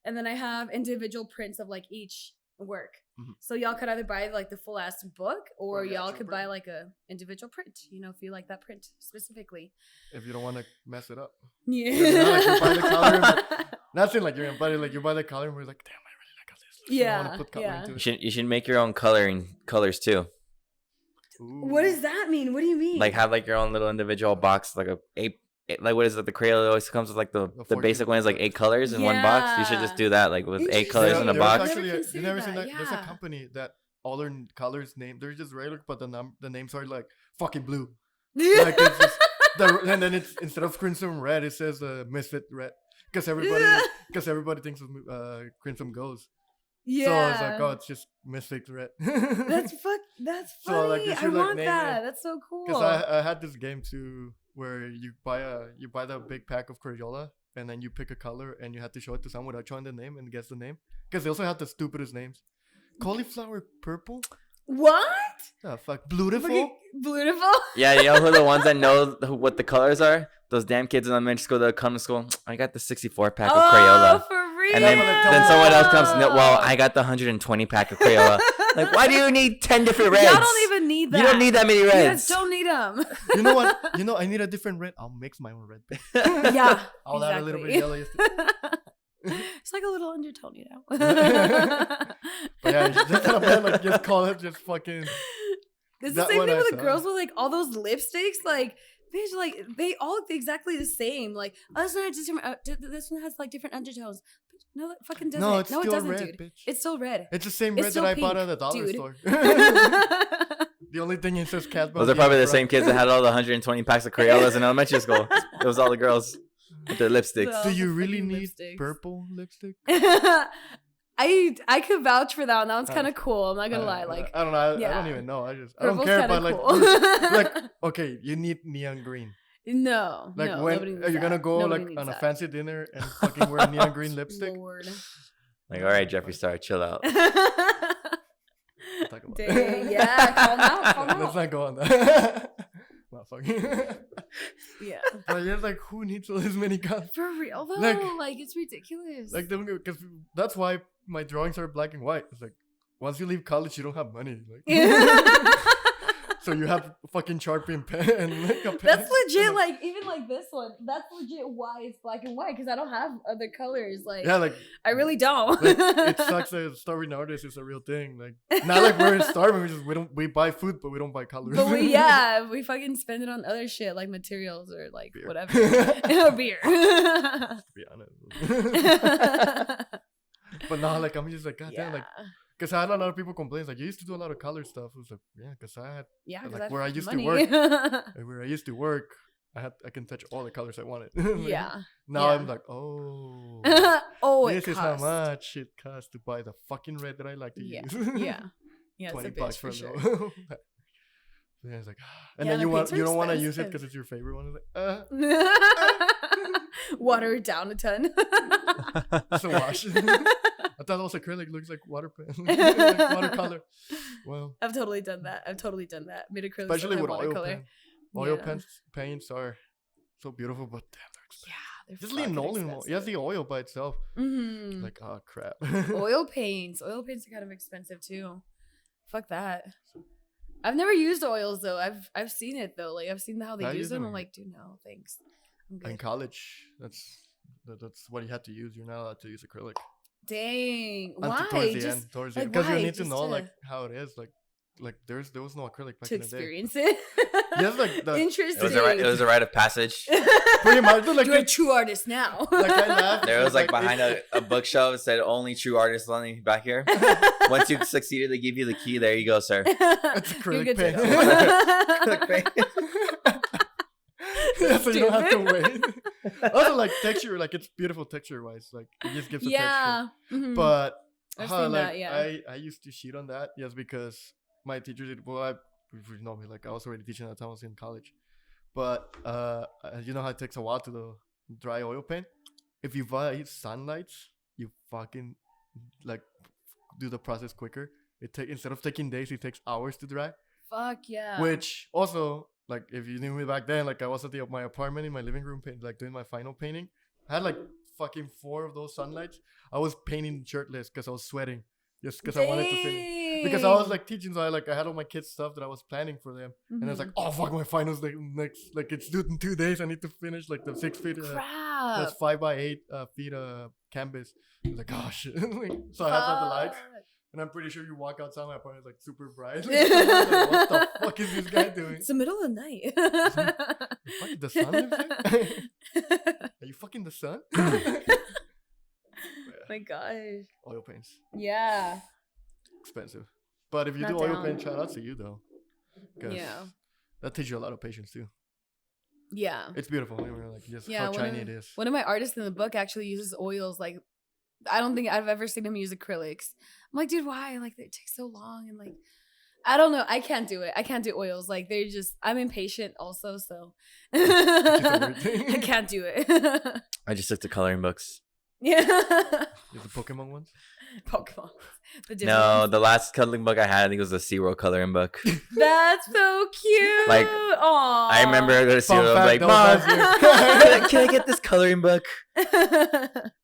and then I have individual prints of like each work. Mhm. So y'all could either buy like the full ass book or Or the y'all actual could print. buy like a individual print, if you like that print specifically. If you don't want to mess it up, Yeah. Not like you buy the coloring, not saying like you're gonna buy it, like you buy the color and we're like, damn, I really like how this I want to put coloring to it. You should make your own colors too. Ooh. What does that mean? What do you mean? Like have like your own little individual box, like like what is it? The Crayola always comes with like the basic one is like 8 colors in one box. You should just do that, like with 8 colors in a box. Actually, you never seen that? Yeah. There's a company that all their colors name. They're just regular, but the names are like fucking blue. Like it's just and then it's instead of crimson red, it says misfit red because everybody thinks of crimson goes. Yeah. So I was like, oh, it's just misfit red. That's funny. So, like, I want that. That's so cool. Because I had this game too where you buy the big pack of Crayola and then you pick a color and you have to show it to someone without showing the name and guess the name. Because they also have the stupidest names. Cauliflower purple? What? Oh, fuck. Beautiful? Beautiful? Yeah, you know who the ones that know what the colors are? Those damn kids in elementary school that come to school. I got the 64 pack of Crayola. For real? And then someone else comes. Well, I got the 120 pack of Crayola. Like, why do you need 10 different reds? Y'all don't even need that. You don't need that many reds. You guys don't need them. You know what? I need a different red. I'll mix my own red. Yeah. I'll add a little bit of yellow. It's like a little undertone, you know. But yeah, just not bad, like just call it just fucking. It's the same thing with the girls with like all those lipsticks. Like, bitch, like they all look exactly the same. Like, oh, this one has like different undertones. No, it fucking doesn't. No, it's it still doesn't, red, dude. bitch. It's still red. It's the same It's red still that I bought pink, at the dollar dude. store. The only thing it says Casper. Those are probably the same kids that had all the 120 packs of Crayolas in elementary school. It was all the girls with their lipsticks. Do you really need purple lipstick? I could vouch for that one. That one's kind of cool. I'm not gonna lie. Like, I don't know. I don't even know. I don't care about cool. like okay, you need neon green. No. Like no, when are you gonna go like on a fancy dinner and fucking wear neon green lipstick? Lord. Like, all right, Jeffree Star, chill out. Talk about Dang, yeah, calm out. Let's not go on that. Not fucking. Yeah. But yeah, like who needs all this many colors? For real though, like it's ridiculous. Like because that's why my drawings are black and white. It's like once you leave college, you don't have money. Like. So you have fucking Sharpie and pen and like a pen. That's legit. Like even like this one, that's legit why it's black and white because I don't have other colors. Like yeah, like I really don't. Like, it sucks that starving artist is a real thing. Like not like we're starving. We buy food, but we don't buy colors. But we fucking spend it on other shit like materials or like beer. whatever. Or beer. To be honest. But now, like I'm just like goddamn, like. Because I had a lot of people complain, like, you used to do a lot of color stuff. I was like, yeah, because I had, like, where I used to work, I can touch all the colors I wanted. Like, yeah. Now I'm like, oh, this is how much it costs to buy the fucking red that I like to use. Yeah. Yeah. $20 for sure. Yeah, it's like, and then you don't want to use it because it's your favorite one. It's like, water it down a ton. So wash. I thought also acrylic looks like water pen, like watercolor. Well, I've totally done that. Made acrylic, especially with watercolor. Pen. Oil paints are so beautiful, but damn, they're expensive. Yeah, they're just linoleum. Yes, the oil by itself. Mm-hmm. Like, oh crap. Oil paints are kind of expensive too. Fuck that. I've never used oils though. I've seen it though. Like I've seen how they use them. I'm like, dude, no, thanks. In college, that's what you have to use. You're not allowed to use acrylic. Dang, why? Towards the end, because you need to know like how it is. Like there was no acrylic back to in the day. experience it. Yes, like interesting. It was a rite of passage. Pretty much, like you're a true artist now. Like I laughed. There was like behind a bookshelf that said only true artists only back here. Once you succeeded, they give you the key. There you go, sir. It's acrylic paint. Acrylic paint. Yeah, so you don't have to wait. Also, like texture, like it's beautiful texture wise. Like it just gives a texture. Mm-hmm. But I've seen that, I used to cheat on that, yes, because my teacher did. Well, you know me, like I was already teaching at the time I was in college. But you know how it takes a while to the dry oil paint. If you buy sunlights, you fucking like do the process quicker. Instead of taking days, it takes hours to dry. Fuck yeah. Which also. Like, if you knew me back then, like, I was at my apartment in my living room, like, doing my final painting. I had, like, fucking 4 of those sunlights. I was painting shirtless because I was sweating. Just because I wanted to finish. Because I was, like, teaching, so I had all my kids' stuff that I was planning for them. Mm-hmm. And I was like, oh, fuck, my finals, like, next, like, it's due in 2 days. I need to finish, like, the 6 feet. Crap. That's 5 by 8 feet canvas. I was like, oh shit. Like, so I have like the lights, and I'm pretty sure you walk outside my apartment, it's like super bright. Like, what the fuck is this guy doing? It's the middle of the night. Fucking the sun lives there? Are you fucking the sun? My gosh. Oil paints. Yeah. Expensive. But if you Not do oil down. paint, shout out to you though. 'Cause Yeah. that teaches you a lot of patience too. Yeah. It's beautiful. You know, like just Yeah, how shiny it is. One of my artists in the book actually uses oils. Like, I don't think I've ever seen him use acrylics. I'm like, dude, why? Like, they take so long. And like, I don't know. I can't do it. I can't do oils. Like, they're just, I'm impatient also. So I can't do it. I just took the coloring books. Yeah. Is the Pokemon ones? Pokemon. The different No, ones. the last coloring book I had, I think it was a SeaWorld coloring book. That's so cute. Like, Aww. I remember I go to Fun SeaWorld, I'm fact, like, that was Mom, last year. can I get this coloring book?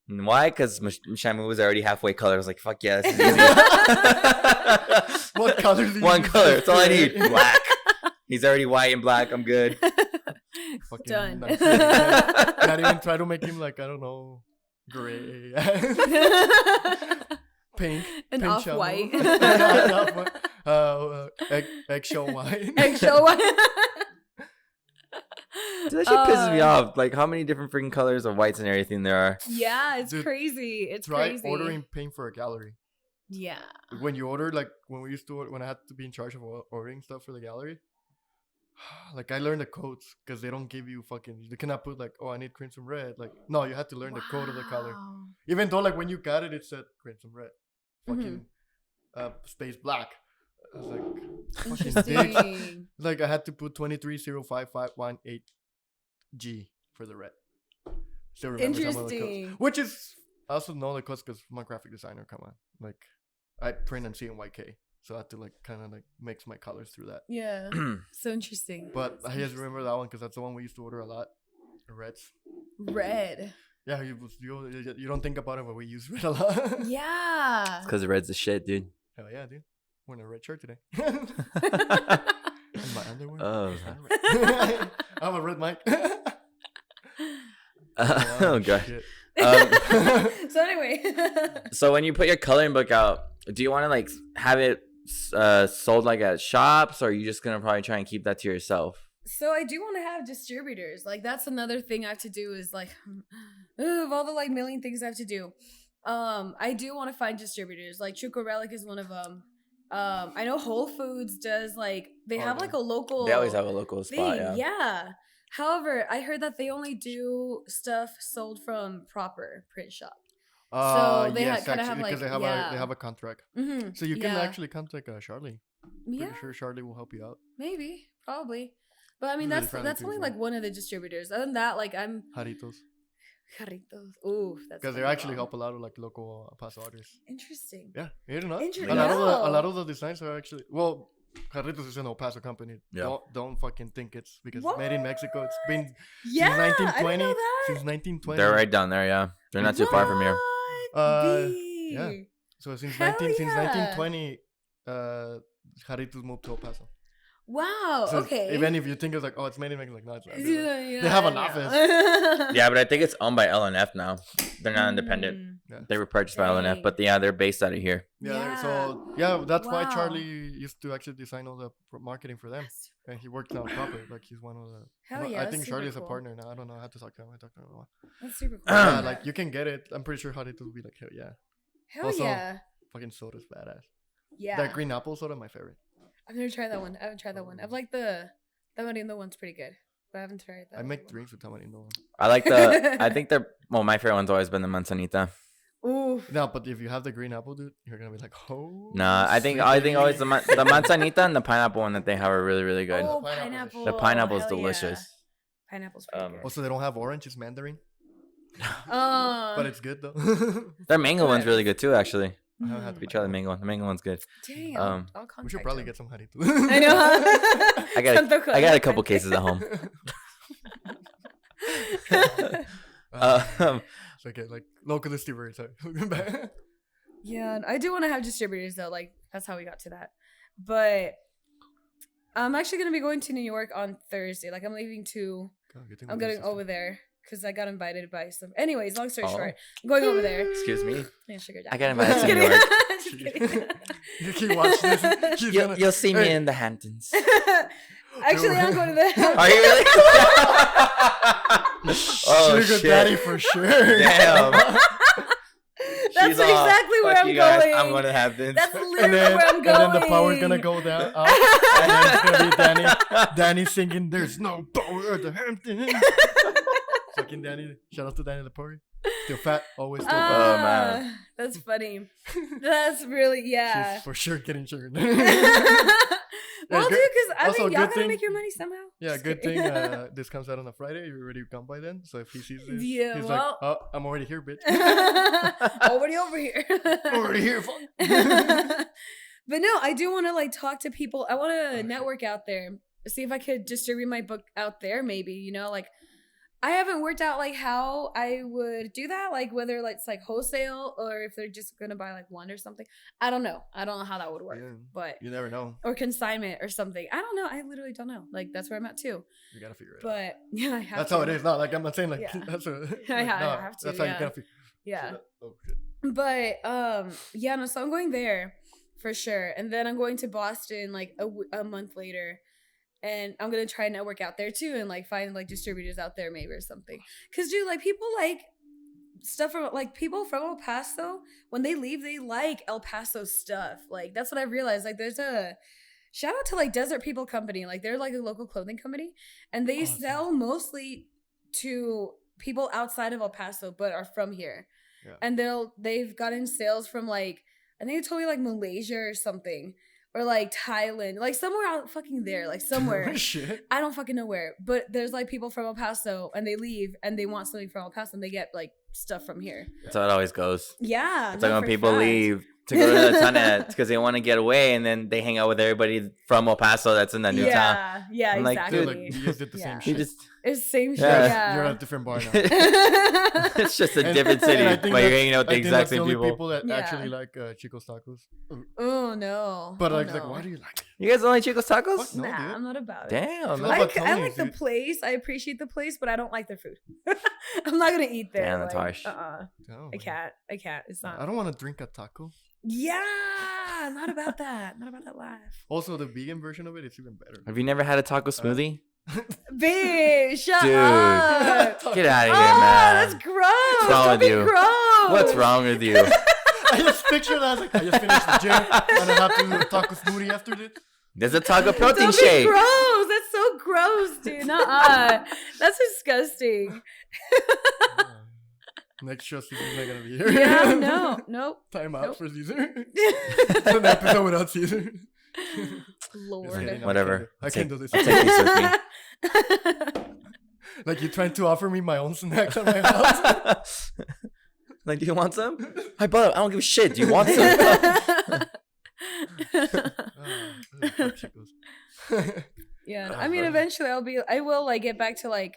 And why? Because Shamu was already halfway colored. I was like, fuck yeah, this is easy. What color do you One use? color. That's all I need. Black. He's already white and black. I'm good. Fucking Done. nice. Not even try to make him like, I don't know, gray. Pink. An pink off-white. Off-white. Eggshell white. Eggshell white. Dude, that shit pisses me off. Like, how many different freaking colors of whites and everything there are. Yeah, it's Dude, crazy. It's Try crazy. ordering paint for a gallery. Yeah. When you order, like when we used to, when I had to be in charge of ordering stuff for the gallery, like I learned the codes because they don't give you fucking. You cannot put like, oh, I need crimson red. Like, no, you had to learn the code of the color. Wow. Even though like when you got it, it said crimson red, Mm-hmm. fucking space black. I was like, fucking dick. Interesting. Like I had to put 23055118 G for the red. Still remember some of the Interesting. codes, which is I also know the codes because I'm a graphic designer. Come on, like I print and see in YK, so I have to like kind of like mix my colors through that. Yeah. So interesting. But I just remember that one because that's the one we used to order a lot. The reds. Red. Yeah, you don't think about it, but we use red a lot. Yeah. Because the red's the shit, dude. Hell yeah, dude. Wearing a red shirt today. Oh. And my underwear. Oh. I have a red mic. Oh, God. Shit. So anyway. So when you put your coloring book out, do you want to like have it sold like at shops, or are you just gonna probably try and keep that to yourself? So I do want to have distributors. Like that's another thing I have to do is like of all the like million things I have to do. I do want to find distributors. Like Chuco Relic is one of them. I know Whole Foods does like they have like a local They always have a local spot. thing. Yeah. However, I heard that they only do stuff sold from proper print shop. They yes, kinda actually, have, like, because they have yeah. they have a contract, Mm-hmm. so you can Yeah. actually contact Charlie. Yeah, Pretty sure Charlie will help you out. maybe, probably. But I mean, Really that's friendly only people. like one of the distributors. Other than that, like I'm Jarritos, Jarritos. Ooh, that's because they funny. actually help a lot of like local Paso artists. Interesting. Yeah, you know, Interesting. a lot No. of the designs are actually Jarritos is an El Paso company. Yeah. Don't fucking think it's because it's made in Mexico. It's been Yeah, since I 1920. didn't know that. Since 1920. They're right down there. Yeah, they're not too far from here. What? Yeah. B. So since Hell since yeah. 1920, Jarritos moved to El Paso. Wow. So Okay. even if you think it's like, oh, it's made in Mexico, like no, it's not. Yeah, They have an I office. know. Yeah, but I think it's owned by LNF now. They're not independent. Mm. Yeah. They were purchased by Dang. LNF, but yeah, they're based out of here. Yeah, so yeah, that's why Wow. Charlie used to actually design all the marketing for them, and he worked out proper. Like he's one of the. Hell no, yeah, I that's think super Charlie's cool. a partner now. I don't know. I have to talk to him. I talked to him a lot. That's super cool. Yeah, like you can get it. I'm pretty sure Jarritos will be like hell yeah. Hell also, yeah. Fucking soda's badass. Yeah. That green apple soda, my favorite. I've never tried that one. I haven't tried that one. I've liked the Tamarindo one's pretty good, but I haven't tried that. I make one. drinks with tamarindo. I like the. I think they're. Well, my favorite one's always been the manzanita. Ooh. No, but if you have the green apple, dude, you're gonna be like, oh. Nah, I think always the manzanita and the pineapple one that they have are really really good. Oh, The pineapple is pineapple. The pineapple is Hell yeah. delicious. Pineapple's pretty Um, good. Also, they don't have orange; it's mandarin, Uh, but it's good though. Their mango one's really good too. Actually, I haven't had we the try the mango one. The mango one's good. Dang, I'll We should contact probably them. get some Jarritos. I know. I got a couple cases at home. It's okay, like local distributors. Sorry. Yeah, I do want to have distributors though. Like that's how we got to that. But I'm actually gonna be going to New York on Thursday. Like I'm leaving to. I'm going over there because I got invited by some. Anyways, long story Oh. short, I'm going over there. Excuse me. Yeah, sugar daddy. I got invited Just to New kidding. York. Just kidding. You keep watching this. She's gonna- You'll see me Hey. in the Hamptons. Actually, I'm going to the. Are you really? Oh Sugar shit! daddy for sure. Damn. That's She's all, exactly where "Fuck I'm you guys, going. I'm going to Hamptons. That's literally And then, where I'm going. and then the power's gonna go down, up, and then it's gonna be Danny singing, "There's no power at the Hamptons." Fucking Danny, shout out to Danny the Power. Still fat, always still fat. Oh, man. That's funny. That's really She's for sure getting sugar. Well, good- dude, because I also mean, a y'all good gotta thing- make your money somehow. Yeah, Just good kidding. thing. This comes out on a Friday. You're already gone by then. So if he sees this, Yeah, he's well- like, "Oh, I'm already here, bitch. Already over here. I'm already here." Fuck. But no, I do want to like talk to people. I want to Okay. network out there. See if I could distribute my book out there. Maybe like I haven't worked out like how I would do that. Like whether like, it's like wholesale or if they're just gonna buy like one or something. I don't know. I don't know how that would work. Yeah, But you never know. or consignment or something. I don't know. I literally don't know. Like that's where I'm at too. You gotta figure it out. But yeah, I have That's to. how it is. Not like I'm not saying like Yeah. that's what. I like, have to, That's how you yeah. gotta figure. Yeah. Oh shit. But yeah, no, so I'm going there for sure. And then I'm going to Boston like a month later. And I'm gonna try and network out there too and like find like distributors out there maybe or something. Cause dude, like people like stuff from like people from El Paso, when they leave, they like El Paso stuff. Like that's what I realized. Like there's a shout out to like Desert People Company. Like they're like a local clothing company. And they Awesome. sell mostly to people outside of El Paso but are from here. Yeah. And they've gotten sales from like I think they told me like Malaysia or something. Or like Thailand. Like somewhere out fucking there. Like somewhere. Shit. I don't fucking know where. But there's like people from El Paso and they leave and they want something from El Paso and they get like stuff from here. That's how it always goes. Yeah. It's like no, when for people fact. leave to go to the Tunnets because they want to get away, and then they hang out with everybody from El Paso that's in that new town. Yeah, I'm like, exactly. Dude, like you just did the Yeah. same You shit. just It's the same shit, Yeah. You're at yeah. a different bar now. it's just a And- different and city, I but think you're that's- hanging out with I the think exact that's the same only people. people that Yeah. actually like Chico's tacos. Oh no. But Oh, like, no. like, why do you like it? You guys don't like Chico's tacos? Fuck no, Nah, dude. I'm not about it. Damn. Well, man. but I Tony's, like the dude. place. I appreciate the place, but I don't like their food. I'm not gonna eat there. Damn, that's like, harsh. Oh, I man. can't. I can't. It's not. I don't want to drink a taco. Yeah, not about that. Not about that life. Also, the vegan version of it is even better. Have you never had a taco smoothie? Bitch, shut Dude. up. Get out of Oh, here, man. that's gross. What's wrong Don't with be you? gross. What's wrong with you? I just picture that. I was like, I just finished the gym and I have to do a taco smoothie after this. There's a taco protein Don't shake. be gross. That's so gross, dude. Nuh-uh. That's disgusting. Next show, Caesar's not gonna be here. Yeah, no, nope. Time out Nope. for Caesar. It's an episode without Caesar. Lord. Just kidding, Whatever. I can't do this. I'll take these with me. Like you trying to offer me my own snacks at my house. Like, do you want some? Hi, bud. I don't give a shit. Do you want some? Fuck Chicos. Yeah, Oh, I mean, bro. eventually I will like get back to like,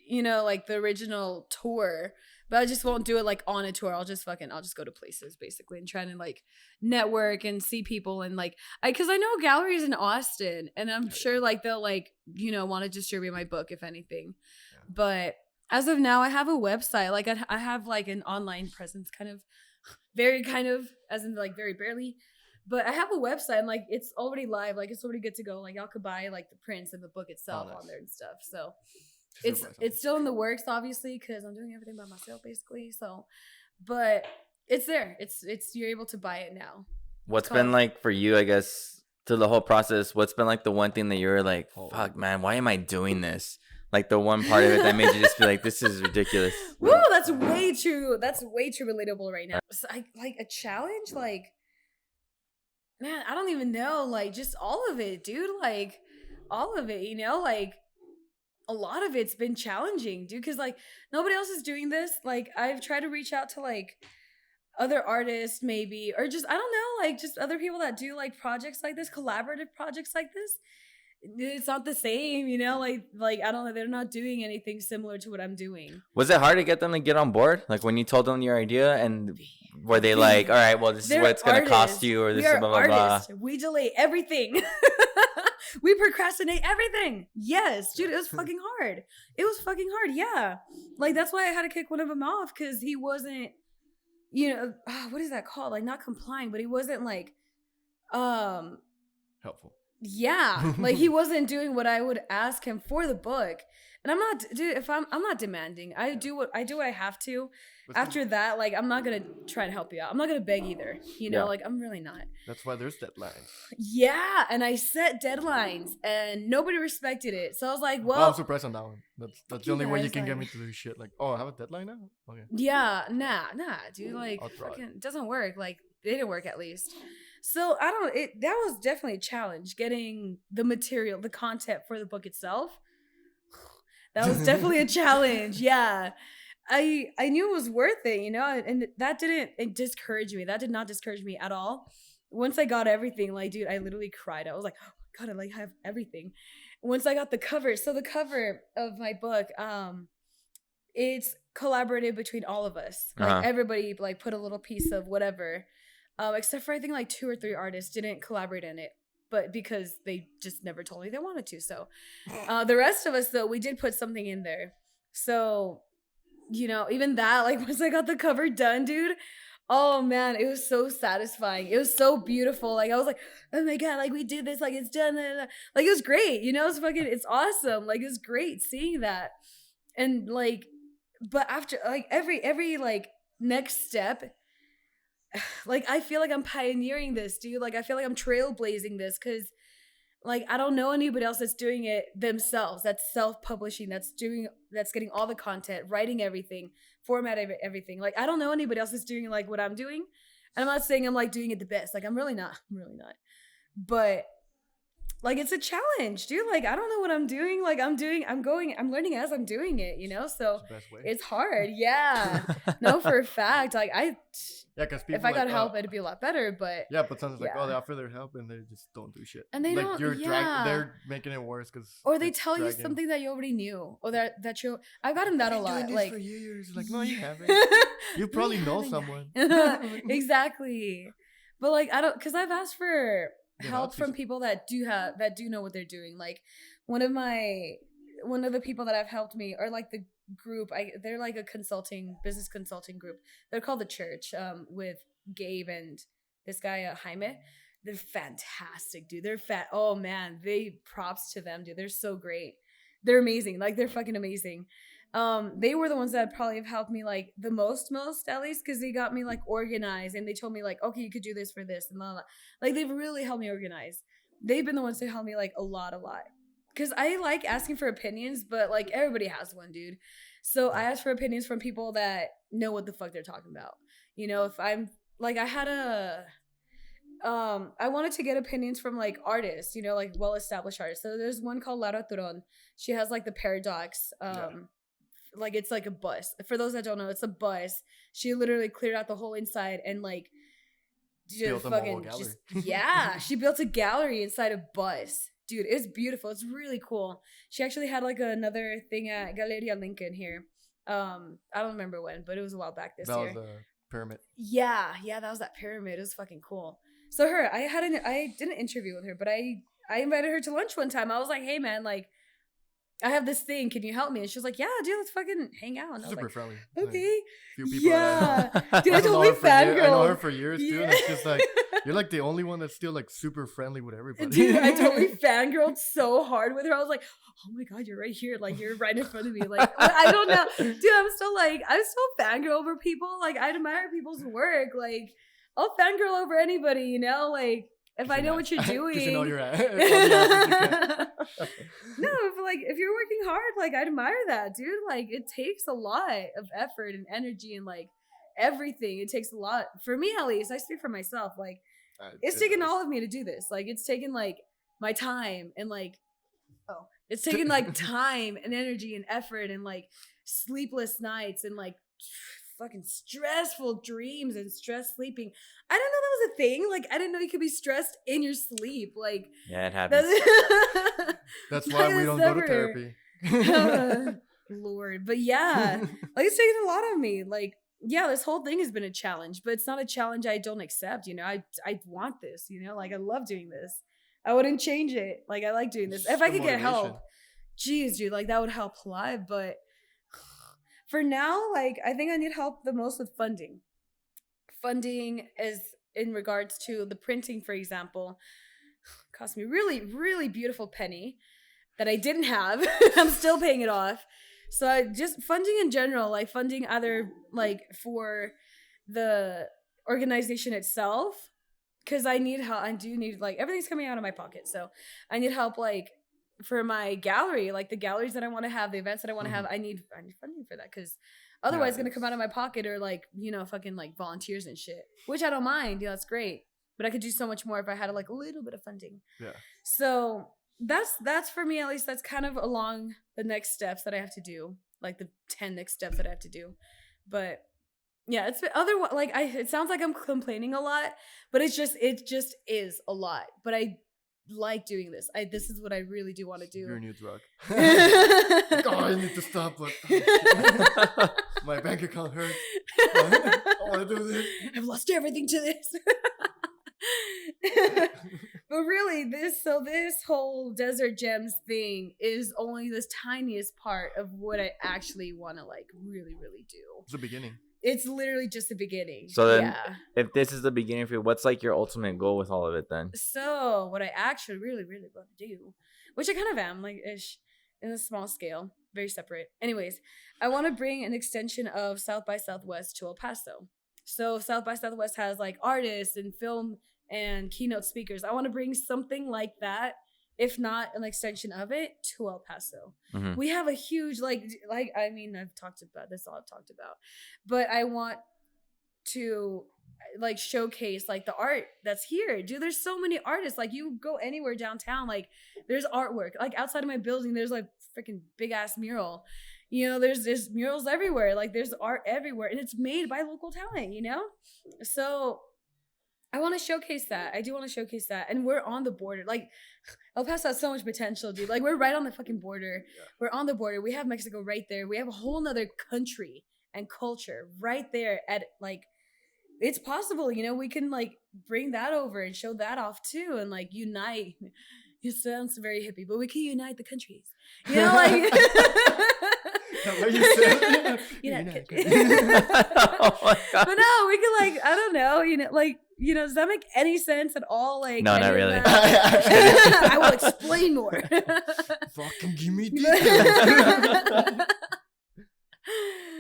like the original tour, but I just won't do it like on a tour. I'll just go to places basically and try to like network and see people and like, cause I know galleries in Austin and I'm sure like they'll like, want to distribute my book if anything, Yeah. but as of now I have a website. Like I have like an online presence very as in like very barely. But I have a website and like it's already live, like it's already good to go. Like y'all could buy like the prints and the book itself nice. on there and stuff. So Still buy some. it's still in the works, obviously, because I'm doing everything by myself basically. So, but it's there. It's you're able to buy it now. What's Called- been like for you, I guess, through the whole process? What's been like the one thing that you're like, fuck, man, why am I doing this? Like the one part of it that made you just be like, this is ridiculous. Woo, that's way too relatable right now. So like a challenge, like man, I don't even know, like just all of it, dude. Like all of it, like a lot of it's been challenging, dude, because like nobody else is doing this. Like I've tried to reach out to like other artists maybe, or just I don't know, like just other people that do like projects like this, collaborative projects like this. It's not the same, like I don't know, they're not doing anything similar to what I'm doing. Was it hard to get them to get on board? Like when you told them your idea, and were they like, all right, well, this is They're what it's going to cost artists. you, or this We is are blah, blah, blah. artists. We delay everything. We procrastinate everything. Yes, dude, it was fucking hard. It was fucking hard, yeah. Like, that's why I had to kick one of them off, because he wasn't, what is that called? Like, not complying, but he wasn't like, Helpful. yeah, like he wasn't doing what I would ask him for the book. And I'm not, dude, if I'm not demanding. I do what I have to. After that, like, I'm not going to try and help you out. I'm not going to beg either. Like, I'm really not. That's why there's deadlines. Yeah, and I set deadlines and nobody respected it. So I was like, well, I'm surprised on that one. That's the only way you can get me to do shit. Like, oh, I have a deadline now? Okay. Yeah, nah, dude. Like, it doesn't work. Like, it didn't work at least. So that was definitely a challenge, getting the material, the content for the book itself. That was definitely a challenge. Yeah. I knew it was worth it, and that didn't discourage me. That did not discourage me at all. Once I got everything, like, dude, I literally cried. I was like, oh my God, I have everything. Once I got the cover. So the cover of my book, it's collaborative between all of us. Like, everybody like put a little piece of whatever. Except for I think like 2 or 3 artists didn't collaborate in it, but because they just never told me they wanted to. So the rest of us, though, we did put something in there. So, even that, like, once I got the cover done, dude, oh man, it was so satisfying. It was so beautiful. Like, I was like, oh my God, like, we did this, like, it's done. Like, it was great. It's awesome. Like, it was great seeing that. And like, but after like every like next step, like, I feel like I'm pioneering this, dude. Like, I feel like I'm trailblazing this, because, like, I don't know anybody else that's doing it themselves. That's self-publishing. That's getting all the content, writing everything, formatting everything. Like, I don't know anybody else that's doing like what I'm doing. And I'm not saying I'm like doing it the best. Like, I'm really not. But like, it's a challenge, dude. Like, I don't know what I'm doing. Like, I'm learning as I'm doing it, So it's hard. Yeah. No, for a fact. Like, because if I got help, it'd be a lot better. But yeah, but sometimes like, they offer their help and they just don't do shit. And they like, don't. They're making it worse or they tell you something that you already knew, or that I've gotten that a lot. Doing this like for years. Like, no, you haven't. You probably know someone. Exactly. But like, I don't, because I've asked for help from people that do know what they're doing. Like, one of the people that have helped me, or like the group, they're like a business consulting group. They're called The Church, with Gabe and this guy Jaime. They're fantastic, dude. Oh man, props to them, dude. They're so great. They're amazing. Like, they're fucking amazing. They were the ones that probably have helped me like the most at least, because they got me like organized, and they told me like, okay, you could do this for this and blah, blah. Like, they've really helped me organize. They've been the ones to help me like a lot, because I like asking for opinions, but like, everybody has one, dude. So I ask for opinions from people that know what the fuck they're talking about. If I'm like, I wanted to get opinions from like artists, like well-established artists. So there's one called Lara Turon. She has like the Paradox, like, it's like a bus. For those that don't know, it's a bus. She literally cleared out the whole inside and like built a mobile gallery. She built a gallery inside a bus. Dude, it's beautiful. It's really cool. She actually had like another thing at Galeria Lincoln here. I don't remember when, but it was a while back this year. That was a pyramid. Yeah, that was that pyramid. It was fucking cool. So I did an interview with her, but I invited her to lunch one time. I was like, hey man, like, I have this thing. Can you help me? And she was like, yeah, dude, let's fucking hang out. And super like, friendly. Okay. Few people dude, I totally fangirl. I know her for years, too. And it's just like, you're like the only one that's still like super friendly with everybody. Dude, I totally fangirled so hard with her. I was like, oh my God, you're right here. Like, you're right in front of me. Like, I don't know. Dude, I'm still fangirl over people. Like, I admire people's work. Like, I'll fangirl over anybody, Like, if I know what you're doing. Because you know you're at. No, if you're working hard, like, I admire that, dude. Like, it takes a lot of effort and energy and like everything. It takes a lot. For me, at least, I speak for myself. Like, it's taken all of me to do this. Like, it's taken like my time and like, it's taken like time and energy and effort and like sleepless nights and like fucking stressful dreams and stress sleeping. I didn't know that was a thing. Like, I didn't know you could be stressed in your sleep. Like, yeah, it happens. That's why we don't go to therapy. Lord. But yeah, like, it's taken a lot of me. Like, yeah, this whole thing has been a challenge, but it's not a challenge I don't accept. I want this, like, I love doing this. I wouldn't change it. Like, I like doing this. If I could get help, geez, dude, like, that would help a lot. But For now, like, I think I need help the most with funding. Funding is in regards to the printing, for example, cost me really, really beautiful penny that I didn't have. I'm still paying it off. So I just funding in general, like funding either like for the organization itself, because I need help. I do need, like, everything's coming out of my pocket. So I need help, like, for my gallery, like the galleries that I want to have, the events that I want to have. I need funding for that, because otherwise it's going to come out of my pocket, or like, you know, fucking like volunteers and shit, which I don't mind. Yeah, that's great. But I could do so much more if I had like a little bit of funding. Yeah. So that's for me, at least. That's kind of along the next steps that I have to do, like the 10 next steps that I have to do. But yeah, it's like it sounds like I'm complaining a lot, but it just is a lot. But I like doing this. This is what I really do want to do. Your new drug. Like, oh, I need to stop, but my bank account hurts. I want to do this. I've lost everything to this. But really, this whole Desert Gems thing is only this tiniest part of what I actually want to, like, really, really do. It's the beginning. It's literally just the beginning. So then, if this is the beginning for you, what's like your ultimate goal with all of it then? So what I actually really, really want to do, which I kind of am, like, ish, in a small scale, very separate. Anyways, I want to bring an extension of South by Southwest to El Paso. So South by Southwest has like artists and film and keynote speakers. I want to bring something like that, if not an extension of it, to El Paso. Mm-hmm. We have a huge, like, I mean, I've talked about this, all I've talked about, but I want to, like, showcase, like, the art that's here. Dude, there's so many artists. Like, you go anywhere downtown, like, there's artwork. Like, outside of my building, there's, like, freaking big-ass mural. You know, there's murals everywhere. Like, there's art everywhere, and it's made by local talent, you know? So I want to showcase that. I do want to showcase that. And we're on the border. Like, El Paso has so much potential, dude. Like, we're right on the fucking border. Yeah. We're on the border. We have Mexico right there. We have a whole nother country and culture right there at, like, it's possible, you know, we can, like, bring that over and show that off too, and, like, unite. It sounds very hippie, but we can unite the countries. You know, like. What you said? Unite. Oh my God. But no, we can, like, I don't know, you know, like, you know, does that make any sense at all? Like, no, not really. I will explain more. Fucking give me details.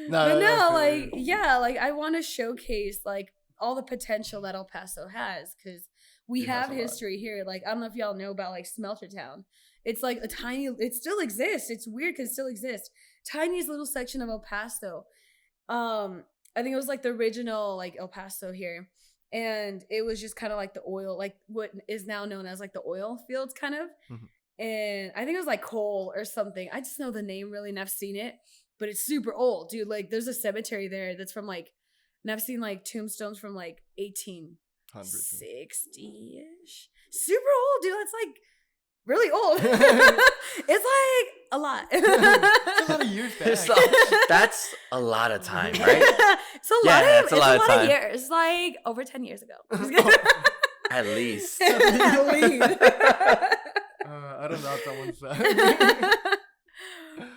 No, like, yeah, like, I want to showcase, like, all the potential that El Paso has, because we have history here. Like, I don't know if y'all know about, like, Smelter Town. It's like a tiny, it still exists. It's weird because it still exists. Tiniest little section of El Paso. I think it was like the original, like, El Paso here. And it was just kind of like the oil, like what is now known as like the oil fields kind of. Mm-hmm. And I think it was like coal or something. I just know the name really, and I've seen it, but it's super old, dude. Like, there's a cemetery there that's from like, and I've seen like tombstones from like 1860-ish. Super old, dude. That's like really old. It's like a lot. It's a lot of years back. That's a lot of time, right? It's a lot of years. Like over 10 years ago. At least. At least. I don't know if someone said.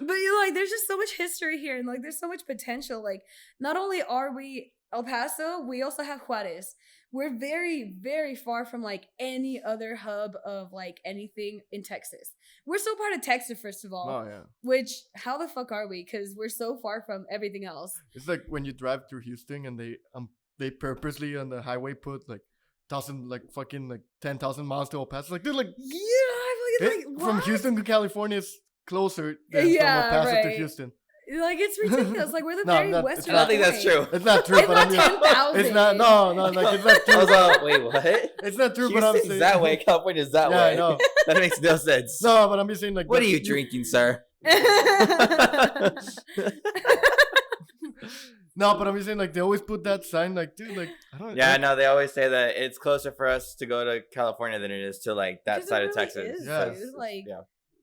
But you like, there's just so much history here, and like, there's so much potential. Like, not only are we El Paso, we also have Juarez. We're very, very far from like any other hub of like anything in Texas. We're still part of Texas, first of all. Oh yeah. Which, how the fuck are we? Because we're so far from everything else. It's like when you drive through Houston and they purposely on the highway put like 10,000 miles to El Paso. Like, they're like, yeah, I feel like it's like, from Houston to California is closer than from El Paso to Houston. Like, it's ridiculous. Like, we're the very western. I don't think that's true. It's not true. It's not 10,000. It's not. No. Like, it's not true. Wait, what? It's not true. Houston's but I'm saying that way. California's that way. I know. That makes no sense. No, but I'm just saying, like, what are you drinking, sir? No, but I'm just saying, like, they always put that sign, like, dude, like, I don't. Yeah, no, they always say that it's closer for us to go to California than it is to like that side of Texas. Yeah, like, yeah.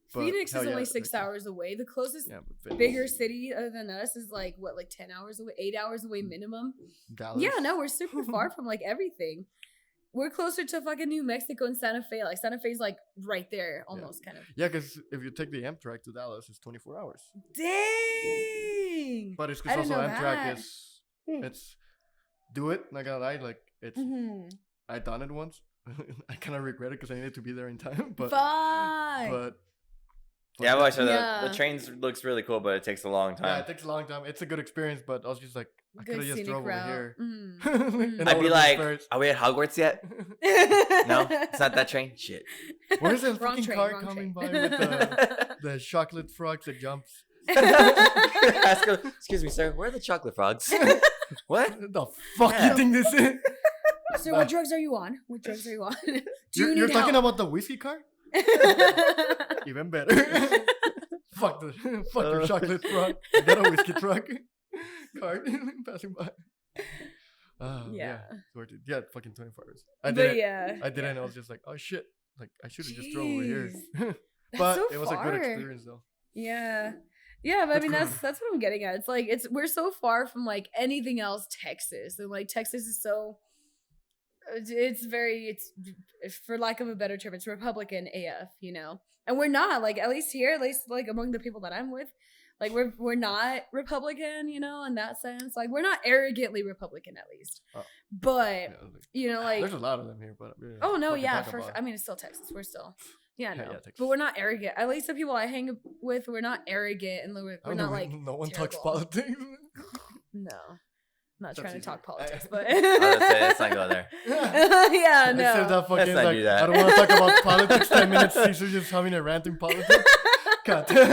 Phoenix is only 6 hours away. The closest bigger city other than us is like, what, like 10 hours away, 8 hours away minimum. Dallas. Yeah, no, we're super far from like everything. We're closer to fucking New Mexico and Santa Fe. Like, Santa Fe's like right there almost, kind of. Yeah, because if you take the Amtrak to Dallas, it's 24 hours. Dang! Dang. But it's I because didn't also know Amtrak that. is it's do it. Not gonna lie, like it's I done it once. I kind of regret it because I needed to be there in time. But Fuck. Yeah, well, so Yeah. the train looks really cool, but it takes a long yeah, time. it takes a long time. It's a good experience, but I was just like, I could Good have just scenic drove over route. here. Mm. And I I'd be would've been like, first. are we at Hogwarts yet? No, it's not that train. Shit. Where's that Wrong fucking train, car wrong coming train. by with the chocolate frogs that jumps? Ask her, excuse me, sir. Where are the chocolate frogs? What? The fuck Yeah. you think this is? So what drugs are you on? What drugs are you on? Do you You're need talking help? about the whiskey car? Even better. Fuck your chocolate frog. I got a whiskey truck card passing by. Yeah. Sorted. Yeah, fucking 24 hours. But yeah. I didn't. I was just like, oh shit. Like I should have just drove over here. Jeez. But so it was a far. good experience though. Yeah. Yeah, but I mean That's that's what I'm getting at. It's like we're so far from like anything else Texas. And like Texas is so it's for lack of a better term, it's Republican AF, you know. And we're not, like, at least here, at least like among the people that I'm with, like we're not Republican, you know, in that sense. Like we're not arrogantly Republican at least. Oh. But Yeah, like, you know, like there's a lot of them here, but oh no, we can yeah, talk for about it. I mean it's still Texas. We're still yeah, no. Texas. But we're not arrogant. At least the people I hang with, we're not arrogant and we're I don't not know, like no one talks terrible. politics. No. I'm not That's trying to easy. talk politics, but I was gonna say, let's not go there. yeah, Except no. that fucking not like, do that. I don't want to talk about politics. 10 minutes. Cesar just having a rant in politics. Cut. Sorry,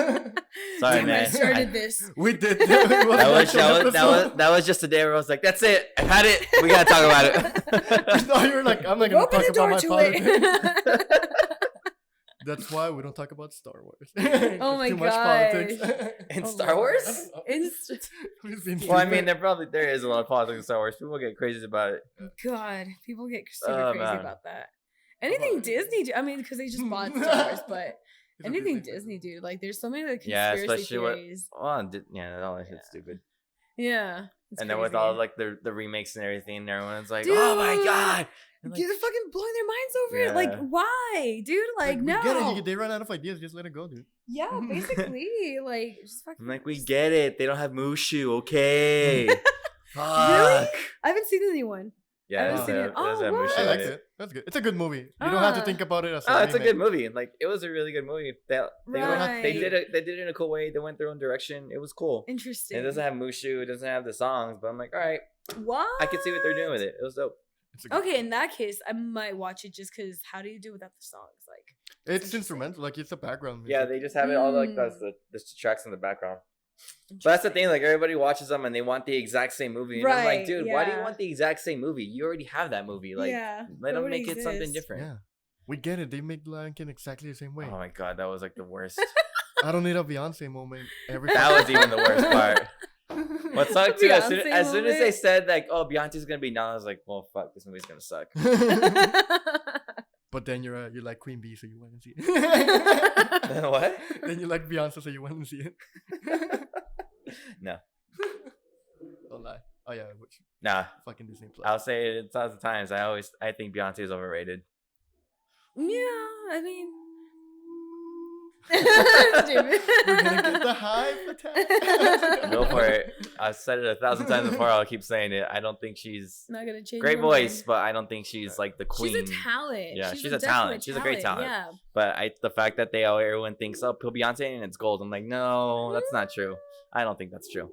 Damn, I man. started this. We did. It was That was just a day where I was like, that's it. I've had it. We gotta talk about it. No, you're like, I'm not gonna Open talk the about door my to politics. it. That's why we don't talk about Star Wars. Oh my Too much gosh. politics. In Oh Star my Wars? We've been Well, I stupid. mean, there is a lot of politics in Star Wars. People get crazy about it. God, people get super Oh, crazy man. about that. Anything Oh. Disney, I mean, because they just bought Star Wars, but He's a anything Disney fan. Disney, dude. Like, there's so many like Yeah, conspiracy especially what- theories. Oh, yeah, all that shit's stupid. Yeah. it's And then with crazy. all like the remakes and everything, everyone's like, Dude. oh my god. And, like, They're fucking blowing their minds over it. Like, Yeah. why, dude? Like, we no. get it. They run out of ideas. Just let it go, dude. Yeah, basically, like, just fucking. I'm like, we get it. They don't have Mushu, okay? Really? Fuck. I haven't seen the new one. Yeah, I it haven't doesn't seen have- it. it doesn't have Oh, Mushu what? I in liked it. it. That's good. It's a good movie. You don't have to Ah. think about it as Oh, it's a remake. good movie. Like it was a really good movie. They don't have, they Right. did it. They did it in a cool way. They went their own direction. It was cool. Interesting. It doesn't have Mushu. It doesn't have the songs. But I'm like, all right, What? I can see what they're doing with it. It was dope. It's a good Okay, movie. in that case, I might watch it just because how do you do without the songs? Like, It's interesting. instrumental. Like it's a background. Yeah, music. they just have it all like the tracks in the background. But that's the thing. Like everybody watches them and they want the exact same movie. And I'm like, Right, dude, why do you yeah. want the exact same movie? You already have that movie. Like, yeah, let it them already make it something exists. different. Yeah, we get it. They make Lion King exactly the same way. Oh my god, that was like the worst. I don't need a Beyonce moment every That was even the worst part. What sucked too, as soon Beyonce as, soon as they moment. said like, "Oh, Beyonce's gonna be now," I was like, "Well, fuck, this movie's gonna suck." But then you're like Queen Bee, so you went and see it. What? Then you like Beyonce, so you went and see it. No, Don't lie. Oh yeah, which nah. fucking Disney Plus. I'll say it 1,000 times. I think Beyonce is overrated. Yeah, I mean, We're gonna get the hype attack. Go for it. I've said it 1,000 times before. I'll keep saying it. I don't think she's Not gonna change. great my voice, mind. but I don't think she's like the queen. She's a talent. Yeah, she's a definite talent. She's a great talent. Yeah. But the fact that everyone thinks, "Oh, put Beyonce and it's gold." I'm like, no, that's not true. I don't think that's true.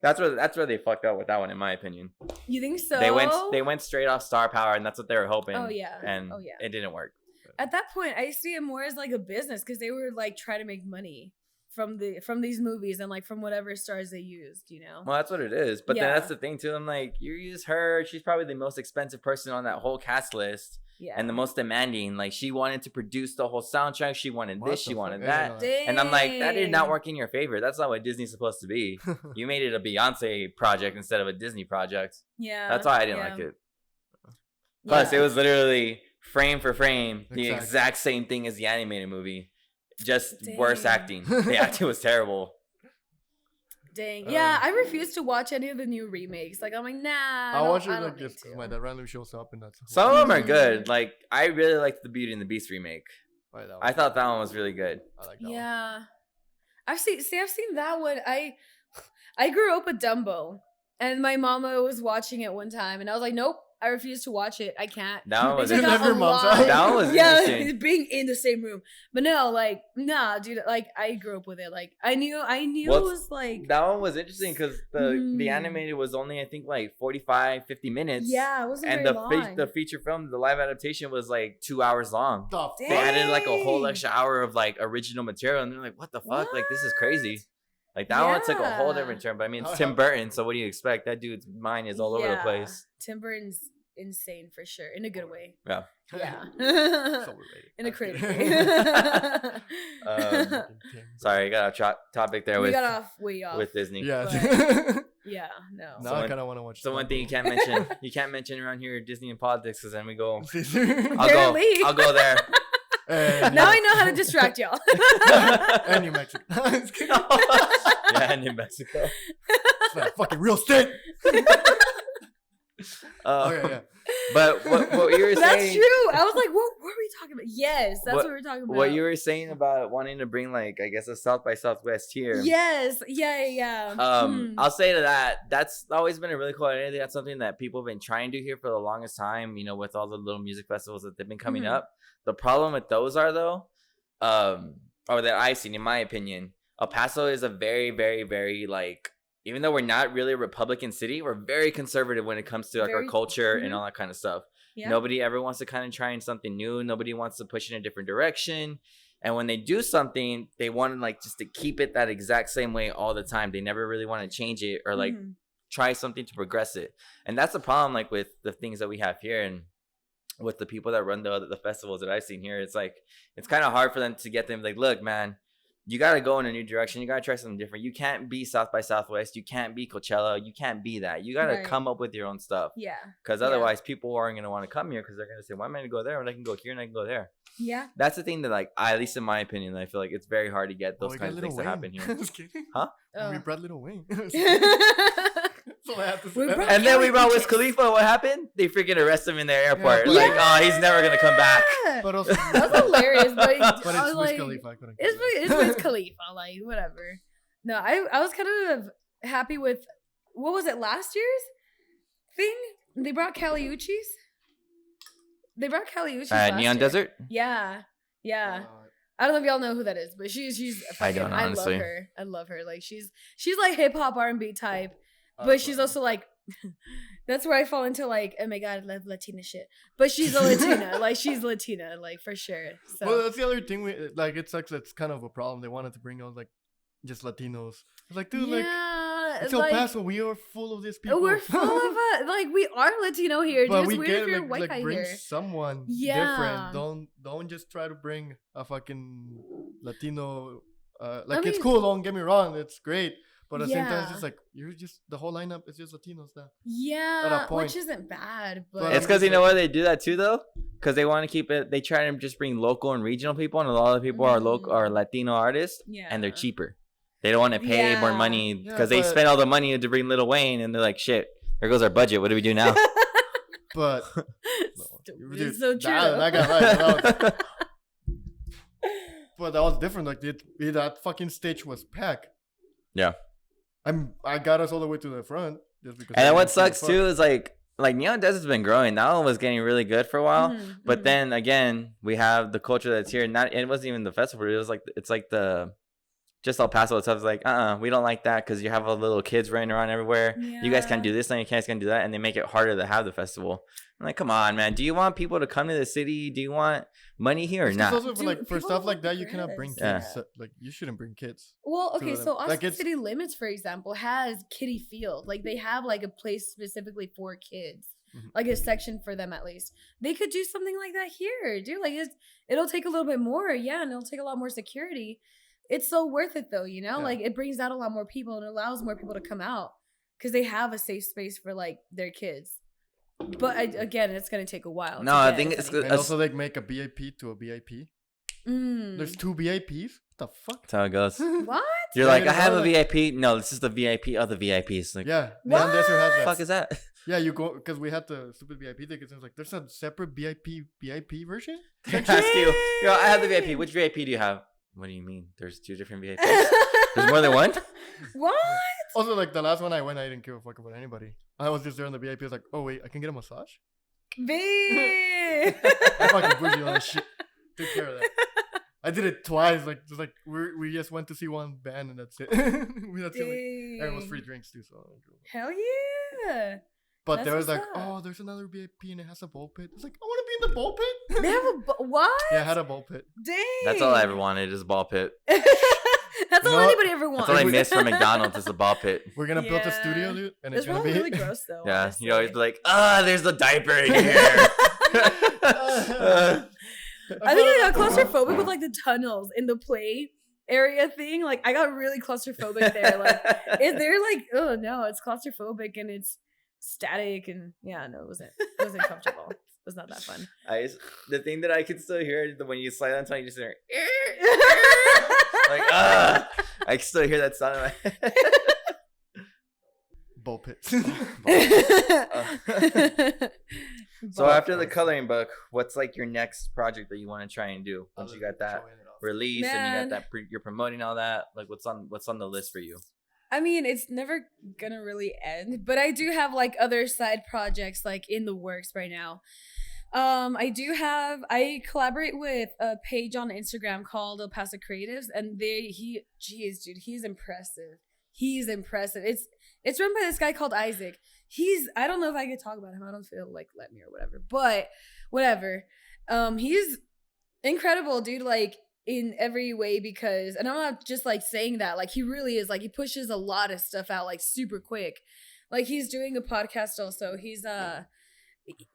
That's where they fucked up with that one, in my opinion. You think so? They went straight off star power, and that's what they were hoping. Oh yeah. And Oh yeah. it didn't work. At that point, I see it more as like a business because they were like trying to make money from these movies and like from whatever stars they used. You know. Well, that's what it is. But then Yeah. that's the thing too. I'm like, you use her. She's probably the most expensive person on that whole cast list, Yeah. and the most demanding. Like she wanted to produce the whole soundtrack. She wanted What this. the She fuck? wanted I that. didn't know And I'm like, that did not Dang. work in your favor. That's not what Disney's supposed to be. You made it a Beyonce project instead of a Disney project. Yeah. That's why I didn't yeah. like it. Plus, Yeah. it was literally frame for frame the Exactly. exact same thing as the animated movie. Just worse Dang. acting. The acting was terrible. Dang. Yeah, I refuse to watch any of the new remakes. Like, I'm like, nah. I'll watch it I don't like need this to. because my dad randomly shows up and that's Some of them are Mhm. good. Like, I really liked the Beauty and the Beast remake. Right, that I thought that one was really good. I like that one. Yeah. I've seen that one. I grew up with Dumbo, and my mama was watching it one time, and I was like, nope, I refuse to watch it. I can't. That one was It took out Never a mom's lot. house. That one was interesting. being in the same room. But no, like, nah, dude, like, I grew up with it. Like, I knew Well, it was like, That one was interesting because the Mm. animated was only, I think, like 45, 50 minutes. yeah, it wasn't And very the long. the feature film, the live adaptation was like 2 hours long. The Damn. They added like a whole Dang. extra hour of like original material, and they're like, "What the fuck? Like this is crazy." Like that one took a whole Yeah. different turn. But I mean, it's How- Tim Burton, so what do you expect? That dude's mind is all over the Yeah. place. Tim Burton's insane for sure, in a good way. Yeah. Yeah. It's overrated. In a I'm creative kidding. way. Sorry, I got off topic there we with got off way off. with Disney. Yeah. Yeah, no. Now So I one- kind of want to watch. So one thing you can't mention, around here, Disney and politics, because then we go. Cesar. Barely. I'll go there. And Now I know how to distract y'all. and New Mexico. It's Yeah, in New Mexico. not a fucking real state. Okay, yeah. But what you were That's saying, true. I was like, what were we talking about? Yes, that's what we were talking about. what you were saying about wanting to bring like I guess a South by Southwest here. Yes. Yeah. I'll say to that, that's always been a really cool idea. That's something that people have been trying to do here for the longest time, you know, with all the little music festivals that they've been coming Mhm. up. The problem with those are though, or that I've seen in my opinion, El Paso is a very, very, very like, even though we're not really a Republican city, we're very conservative when it comes to like our Very- culture mhm. and all that kind of stuff. Yeah. Nobody ever wants to kind of try something new. Nobody wants to push in a different direction. And when they do something, they want to like just to keep it that exact same way all the time. They never really want to change it or like Mhm. try something to progress it. And that's the problem like with the things that we have here and with the people that run the festivals that I've seen here. It's like it's kind of hard for them to get them like, look, man, you got to go in a new direction. You got to try something different. You can't be South by Southwest. You can't be Coachella. You can't be that. You got to Right. come up with your own stuff. Yeah. Because Yeah. otherwise, people aren't going to want to come here because they're going to say, why am I going to go there when I can go here and I can go there? Yeah. That's the thing that, like, at least in my opinion, I feel like it's very hard to get Oh, those we kinds got of things Lil to happen Wayne. here. Just kidding. Huh? We Oh. brought Little Wayne. That's all I have to We say. brought- And then we brought Wiz Kelly Khalifa. What happened? They freaking arrest him in the airport. Yeah. Like, oh, he's never going to come back. Yeah. But also, That's hilarious. But, but I it's was Wiz like, Khalifa. I couldn't it's get Wiz Khalifa. Like, whatever. No, I was kind of happy with, what was it, last year's thing? They brought Caliucci's. They brought Caliucci's last Neon year. Desert? Yeah. Yeah. it. I don't know if y'all know who that is, but she's I fucking, don't, honestly. I love her. I love her. Like she's like hip hop R&B type, Oh, but she's also like that's where I fall into like, oh my god, I love Latina shit. But she's a Latina. Like she's Latina, like for sure. So Well, that's the other thing. Like, it sucks. That's kind of a problem. They wanted to bring out like just Latinos. It's like, dude, like it's El like, Paso. We are full of these people. we're full of it. Like we are Latino here. But Just we weird get if you're a like, white like guy bring here. someone Yeah. different. Don't just try to bring a fucking Latino. Like I it's mean- cool. Don't get me wrong. It's great. But at the same time, it's Yeah. just like you're just the whole lineup is just Latinos now. Yeah, point. which isn't bad, But but It's because you know why they do that too, though? Because they want to keep it, they try to just bring local and regional people, and a lot of people are local, are Latino artists, yeah, and they're cheaper. They don't want to pay more Yeah. money Yeah, because they but- spend all the money to bring Lil Wayne, and they're like, shit, there goes our budget. What do we do now? But Stupid. dude, It's so true. that guy, that but that was different. Like that fucking stage was packed. Yeah. I got us all the way to the front just because. And then I what didn't see the sucks front. too is like Neon Desert's been growing. That one was getting really good for a while. Mhm, But mhm. then again, we have the culture that's here. Not it wasn't even the festival. It was like it's like the just El Paso itself is like, we don't like that because you have all the little kids running around everywhere. You guys can't Yeah. do this and you guys can't do that, and they make it harder to have the festival. I'm like, come on, man. Do you want people to come to the city? Do you want money here or It's just not? also for, Dude, like for people stuff don't like that, you cannot progress. bring kids. Yeah. So, like you shouldn't bring kids. Well, to okay, them. so Austin Like, it's- City Limits, for example, has Kiddie Field. Like they have like a place specifically for kids, Mhm. like a section for them at least. They could do something like that here, dude. Like it'll take a little bit more, yeah, and it'll take a lot more security. It's so worth it though, you know. Yeah. Like it brings out a lot more people and allows more people to come out because they have a safe space for like their kids. But again, it's gonna take a while. No, to I get, think if it's anything. good. And also like make a VIP to a VIP. Mm. There's 2 VIPs. What the fuck? That's how it goes. What? You're Yeah, like, you I have know, a like- VIP. No, this is the VIP of the VIPs. Like, Yeah, What? Neon Desert has the that. fuck is that? Yeah, you go because we had the stupid VIP tickets. And it's like there's a separate VIP version. They ask you, yo, I have the VIP. Which VIP do you have? What do you mean? There's 2 different VIPs. There's more than one? What? Also, like the last one I went, I didn't give a fuck about anybody. I was just there in the VIP. I was like, oh wait, I can get a massage. Babe. I fucking bougie on that shit. Took care of that. I did it twice. Like just like we just went to see one band and that's it. That's it. Like, and it was free drinks too. So hell yeah. but That's there was what's like, up. oh, there's another VIP and it has a ball pit. It's like, I want to be in the ball pit. They have what? Yeah, I had a ball pit. Dang. That's all I ever wanted is a ball pit. That's You all know what? anybody ever wants. That's all I miss from McDonald's is a ball pit. We're gonna build a Yeah. studio, dude, and It's it's gonna probably be really gross though. Yeah, honestly. you always be like, there's the diaper in here. I think I got claustrophobic with like the tunnels in the play area thing. Like I got really claustrophobic there. Like they're like, oh no, it's claustrophobic and it's static and yeah, no, it wasn't comfortable. It was not that fun. The thing that I can still hear is when you slide on time, you just hear like I can still hear that sound in my head. ball pits. So after the coloring book, what's like your next project that you want to try and do once you got that release and you got that you're promoting all that? Like what's on the list for you? I mean, it's never gonna really end, but I do have like other side projects like in the works right now. I collaborate with a page on Instagram called El Paso Creatives, and he's impressive. He's impressive. It's run by this guy called Isaac. I don't know if I could talk about him. I don't feel like let me or whatever, but whatever. He's incredible, dude. Like in every way and I'm not just like saying that. Like he really is. Like he pushes a lot of stuff out like super quick. Like he's doing a podcast also.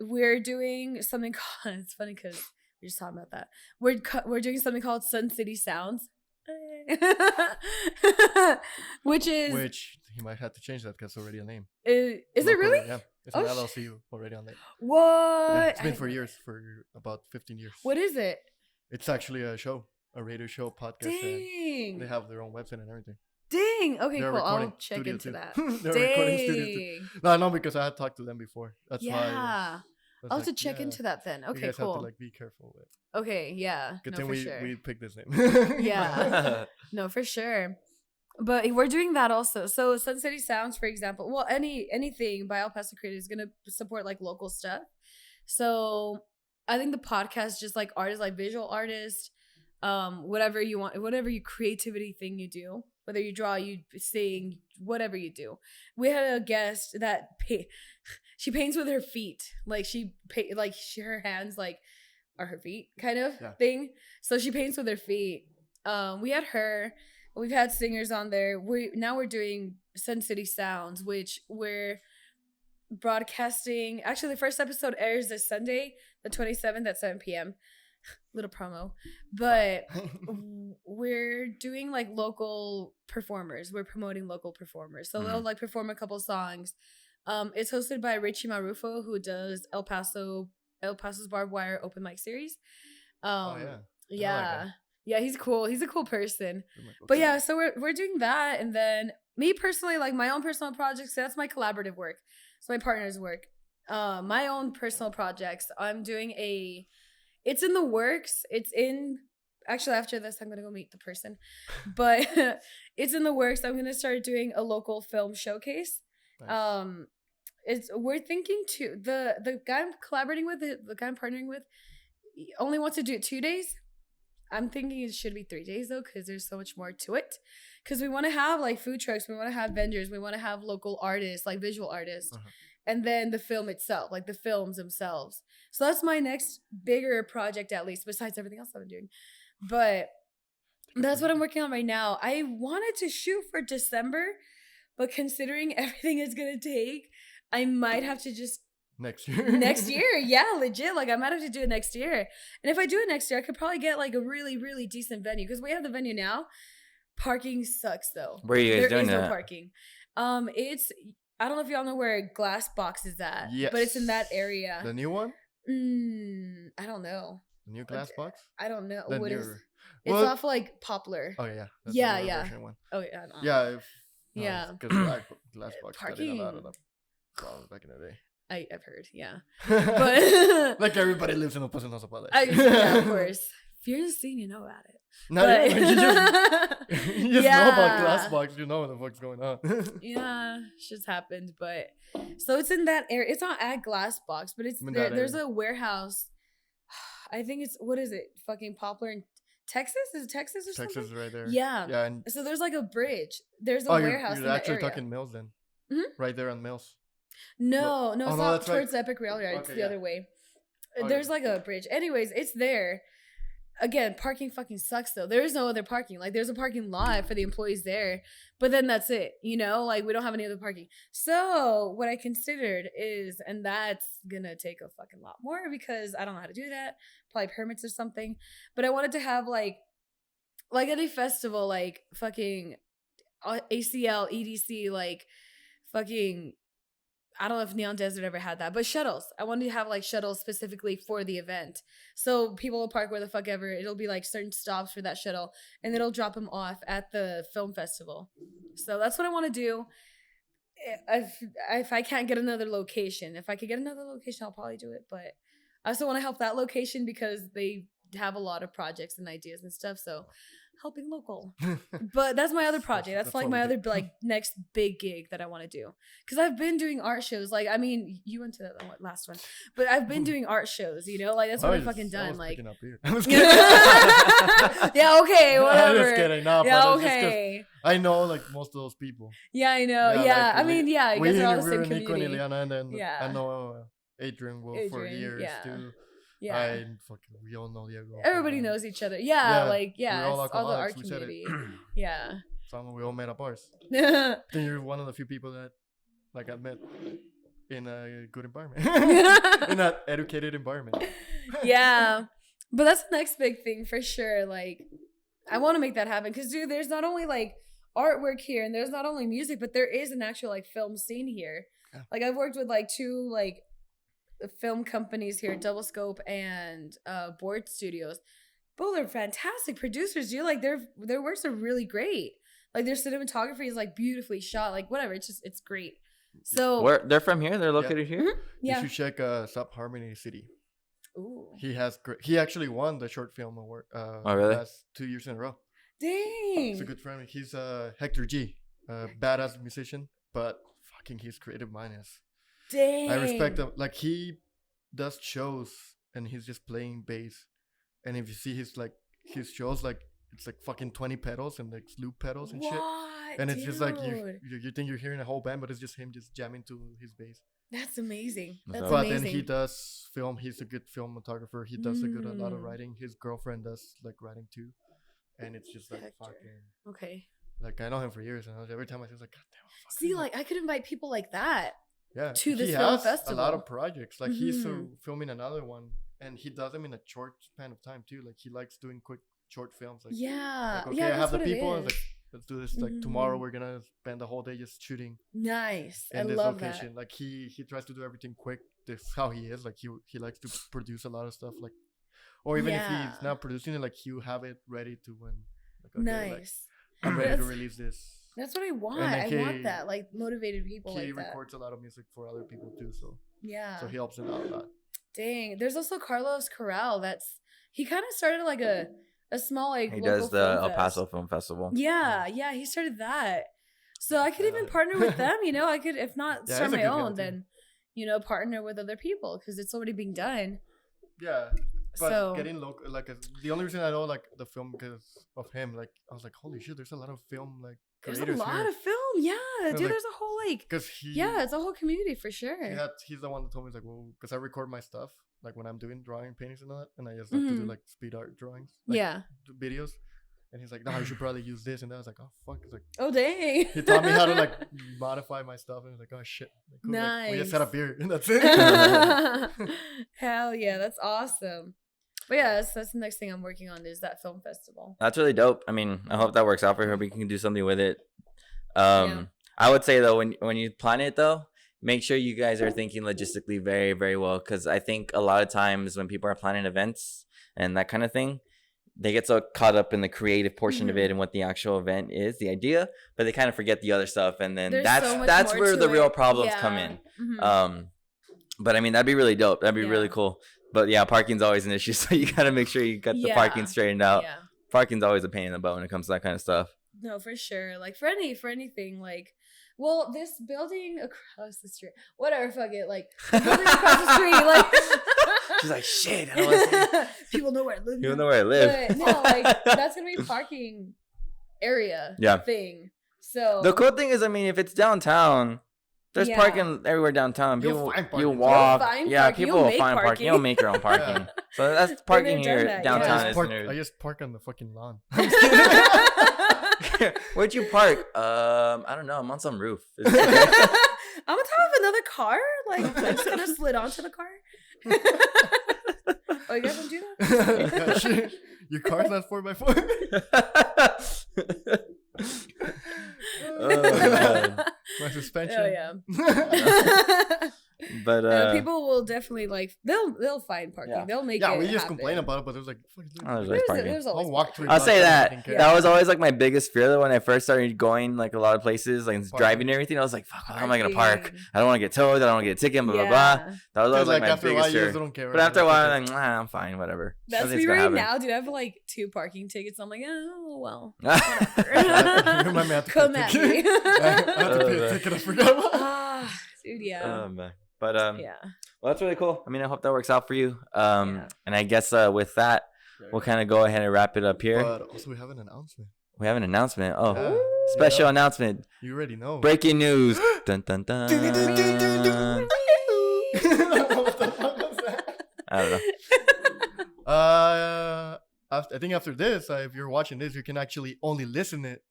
We're doing something called. It's funny because we're just talking about that. We're doing something called Sun City Sounds. which he might have to change that because it's already a name. Is it really? Yeah, it's an Oh, LLC already on there. What? Yeah, it's been for years, for about 15 years. What is it? It's actually a radio show, podcast. Dang. They have their own website and everything. Dang. Okay, They're cool. I'll recording check studio into too. that. They're recording studio too. Dang. No, because I had talked to them before. That's why. Yeah. Was I'll have to like, check yeah, into that then. you Okay, guys cool. have to like be careful with. Okay, yeah. Good No, thing for we sure. we picked this name. Yeah. No, for sure. But we're doing that also. So Sun City Sounds, for example, well, anything by El Paso Creative is gonna support like local stuff. So I think the podcast, just like artists, like visual artists, whatever you want, whatever your creativity thing you do, whether you draw, you sing, whatever you do. We had a guest that she paints with her feet, like her hands like are her feet kind of thing. So she paints with her feet. We had her. We've had singers on there. We're doing Sun City Sounds, which we're broadcasting. Actually, the first episode airs this Sunday, the 27th at 7 p.m. Little promo. But we're doing like local performers. We're promoting local performers. So they'll like perform a couple songs. It's hosted by Richie Marufo, who does El Paso's Barbed Wire open mic series. Yeah. Yeah, he's cool. He's a cool person. But yeah, so we're doing that. And then me personally, like my own personal projects, that's my collaborative work. It's my partner's work. My own personal projects, I'm doing it's in the works. Actually, after this, I'm going to go meet the person. But it's in the works. I'm going to start doing a local film showcase. Nice. We're thinking the guy I'm collaborating with, the guy I'm partnering with, only wants to do it 2 days. I'm thinking it should be 3 days though, because there's so much more to it. Because we want to have like food trucks, we want to have vendors, we want to have local artists, like visual artists, and then the film itself, like the films themselves. So that's my next bigger project, at least, besides everything else I've been doing. But that's what I'm working on right now. I wanted to shoot for December, but considering everything it's gonna take, I might have to just next year. Next year, yeah, legit. Like I might have to do it next year. And if I do it next year, I could probably get like a really, really decent venue, because we have the venue now. Parking sucks though. Where are you guys doing that? There is no parking. I don't know if y'all know where Glass Box is at. Yes. But it's in that area. The new one? I don't know. The new Glass Box? I don't know. What is? It's off like Poplar. Oh yeah. That's yeah. One. Oh yeah. No. Yeah. Yeah. Because Glass Box got in a lot of them back in the day. I've heard, yeah. But like everybody lives in a Paso Texas. Yeah, of course. If you're in the scene, you know about it. Not But- even, you just know about Glassbox. You know what the fuck's going on. Yeah, shit's happened, but so it's in that area. It's not at Glassbox, but it's In there, that there's area. a warehouse. I think it's what is it? Fucking Poplar in Texas? Is it Texas or Texas something? is right there. Yeah. Yeah, and So there's like a bridge. There's a oh, warehouse you're in the actually area. talking Mills then. Mhm. Right there on Mills. No, Oh, it's no, not that's right. towards Epic Rail Yard. It's Okay, the yeah. other way. Oh, There's yeah. like a bridge. Anyways, it's there. Again, parking fucking sucks though. There is no other parking. Like there's a parking lot for the employees there, but then that's it. You know, like we don't have any other parking. So what I considered is, and that's gonna take a fucking lot more because I don't know how to do that. Probably permits or something. But I wanted to have like at a festival, like fucking ACL, EDC, like fucking. I don't know if Neon Desert ever had that, but shuttles. I wanted to have like shuttles specifically for the event. So people will park where the fuck ever. It'll be like certain stops for that shuttle and it'll drop them off at the film festival. So that's what I want to do. If I can't get another location, if I could get another location, I'll probably do it. But I also want to help that location because they have a lot of projects and ideas and stuff. So helping local. But that's my other project. That's like what my we other do. like next big gig that I want to do. Because I've been doing art shows. Like, I mean, you went to the last one, but I've been doing art shows. You know, like that's what I've fucking done. Like, picking up beer. I was kidding. yeah, okay, whatever. I'm just kidding. No, Yeah, but it's just 'cause okay. I know like most of those people. Yeah, I know. Yeah, like, I mean, yeah, you guys are all the same Nico and community. Ileana, and then Yeah. I know Adrian for Adrian, years yeah. too. Yeah. We all know Diego. Everybody knows each other. Yeah, Yeah, like, we're all it's all the art alcoholics, we said it. community. Yeah. Some we all made up ours. I think you're one of the few people that like I met in a good environment, in an educated environment. Yeah. But that's the next big thing for sure. Like, I want to make that happen because, dude, there's not only like artwork here and there's not only music, but there is an actual like film scene here. Yeah. Like, I've worked with like 2 like film companies here, Double Scope and Board Studios. Both are fantastic producers, dude. Like, their works are really great. Like, their cinematography is like beautifully shot. Like, whatever. It's great. So, Where they're from here? They're located here? yeah. You should check Sub Harmony City. Ooh. He actually won the short film award. Oh, really? Last 2 years in a row. Dang. He's a good friend. He's Hector G, badass musician, but fucking his creative mind is. Dang. I respect him. Like he does shows and he's just playing bass, and if you see his shows, like it's like fucking 20 pedals and like loop pedals and shit, What? and it's just like Dude. you think you're hearing a whole band, but it's just him just jamming to his bass. That's amazing. That's That's But amazing. then he does film. He's a good filmographer. He does a lot of Mm. writing. His girlfriend does like writing too, and it's just like Hector. fucking. Okay. Like I know him for years, and every time I see, like, God damn. Fuck See, him. like I could invite people like that. Yeah, to this he film has a lot festival. of projects. Like he's Mhm. filming another one, and he does them in a short span of time too. Like he likes doing quick short films. Like, Yeah. like, okay, yeah, I that's have the what it people. And is. like, let's do this. Like tomorrow, Mhm. we're gonna spend the whole day just shooting Nice. I in this love location. Like he tries to do everything quick. This is how he is. Like he likes to produce a lot of stuff. Like, or even if Yeah. he's not producing it, like he'll have it ready to when. Like, that. okay, like, Nice. I'm ready to That's- release this. That's what I want. then I he- want that. Like motivated people He like that. records a lot of music for other people too, so Yeah. he helps them out a lot. Dang. There's also Carlos Corral. He kind of started like a small like He local does the film El fest. Paso Film Festival. Yeah, he started that. So I could even partner with them, you know. I could, if not Yeah, start he's a my good guy, own, too. then partner with other people because it's already being done. Yeah, but So getting local, like the only reason I know like the film because of him, like I was like, holy shit, there's a lot of film like there's creators a lot here. of film. Yeah, was dude. like- There's a whole like Because he, yeah, it's a whole community for sure. he's the one that told me like, well, because I record my stuff like when I'm doing drawing, paintings, and all that, and I just like to do Mhm. like speed art drawings, like, Yeah. videos, and he's like, no, you should probably use this, and I was like, oh fuck, it's like Oh dang. he taught me how to like modify my stuff, and I was like, oh shit, like, cool. Like, we just had a Nice. beer, and that's it. Hell yeah, that's awesome. But yeah, that's the next thing I'm working on is that film festival. That's really dope. I mean, I hope that works out for her. We can do something with it. Yeah. I would say though, when you plan it though, make sure you guys are thinking logistically very, very well. Because I think a lot of times when people are planning events and that kind of thing, they get so caught up in the creative portion of it and what the actual event is, the idea, but they kind of forget the other stuff. And then There's so much that's more where to the real it. problems Yeah. come in. Mhm. But I mean, that'd be really dope. That'd be really Yeah. cool But yeah, parking's always an issue, so you gotta make sure you got the parking straightened out. Yeah. Parking's always a pain in the butt when it comes to that kind of stuff. No, for sure. Like for anything, like, well, this building across the street, whatever, fuck it, like the building across the street, like she's like, shit, I don't want to see. People know where I live. People know where I live. But no, like that's gonna be parking area thing. So the cool thing is, I mean, if it's downtown, there's parking everywhere downtown. People, you walk. People will find parking. You'll make your own parking. So that's parking here downtown. I just park on the fucking lawn. Where'd you park? I don't know. I'm on some roof. I'm on top of another car. Like I just kind of slid onto the car. Oh, you guys don't do that? Your car's not 4x4. My suspension. Oh yeah. But people will definitely like they'll find parking. Yeah. They'll make it. Yeah, we just complain about it, but there's like there's always I'll say that. Yeah. That was always like my biggest fear though when I first started going like a lot of places, like driving and everything. I was like, fuck, how am I gonna park? I don't want to get towed. I don't want to get a ticket. Blah blah blah. That was always like my biggest fear. But after a while, I'm like, I'm fine, whatever. That's me right now, dude. I have like 2 parking tickets. I'm like, oh well. Come at me. I have to pay a ticket. I forgot. Dude, yeah. But well, that's really cool. I mean, I hope that works out for you. And I guess with that, we'll kind of go ahead and wrap it up here. But also, we have an announcement. We have an announcement. Oh, special announcement. You already know. Breaking news. Dun dun dun. What the fuck was that? I don't know. I think after this, if you're watching this, you can actually only listen it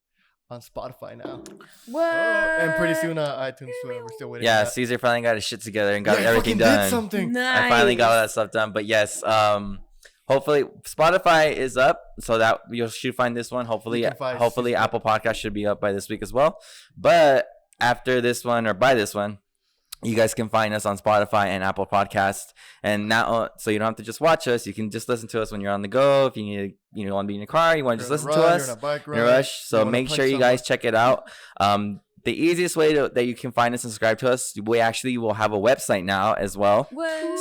on Spotify now. What? And pretty soon iTunes. We're still waiting. Yeah, Cesar finally got his shit together and got everything done. Did something. Nice. I finally got all that stuff done. But yes, hopefully Spotify is up, so that you should find this one. Hopefully Apple Podcast should be up by this week as well. But after this one or by this one, you guys can find us on Spotify and Apple Podcast, and now so you don't have to just watch us. You can just listen to us when you're on the go. If you need, want to be in your car, you want to just listen to us. In a rush, so make sure you guys check it out. The easiest way that you can find us and subscribe to us, we actually will have a website now as well.